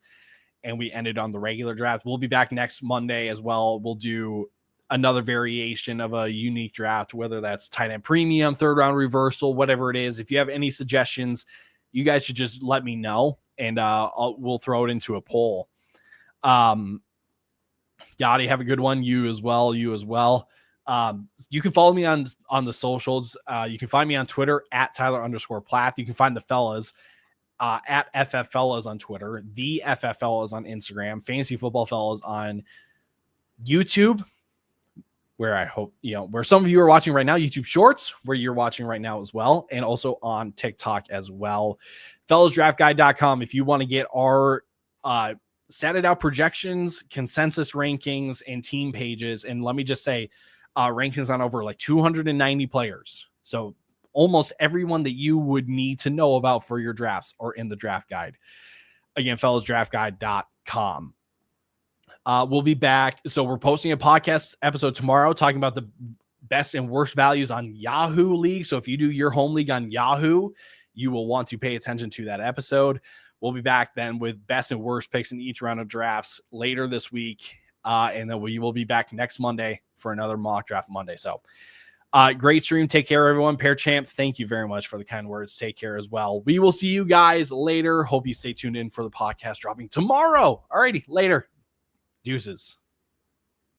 and we ended on the regular draft. We'll be back next Monday as well. We'll do another variation of a unique draft, whether that's tight end premium, 3rd round reversal, whatever it is. If you have any suggestions, you guys should just let me know and we'll throw it into a poll. Gotti, have a good one. You as well. You can follow me on the socials. You can find me on Twitter at Tyler_Plath. You can find the fellas at FF Fellas on Twitter, the FF Fellas on Instagram, Fantasy Football Fellas on YouTube, where I hope, where some of you are watching right now, YouTube Shorts, where you're watching right now as well, and also on TikTok as well. FellasDraftGuide.com if you want to get our satted out projections, consensus rankings, and team pages. And let me just say, rankings on over like 290 players. So almost everyone that you would need to know about for your drafts are in the draft guide. Again, FellasDraftGuide.com. We'll be back. So we're posting a podcast episode tomorrow talking about the best and worst values on Yahoo League. So if you do your home league on Yahoo, you will want to pay attention to that episode. We'll be back then with best and worst picks in each round of drafts later this week. And then we will be back next Monday for another mock draft Monday. So great stream. Take care, everyone. Pear Champ, thank you very much for the kind words. Take care as well. We will see you guys later. Hope you stay tuned in for the podcast dropping tomorrow. Alrighty, later. Deuces.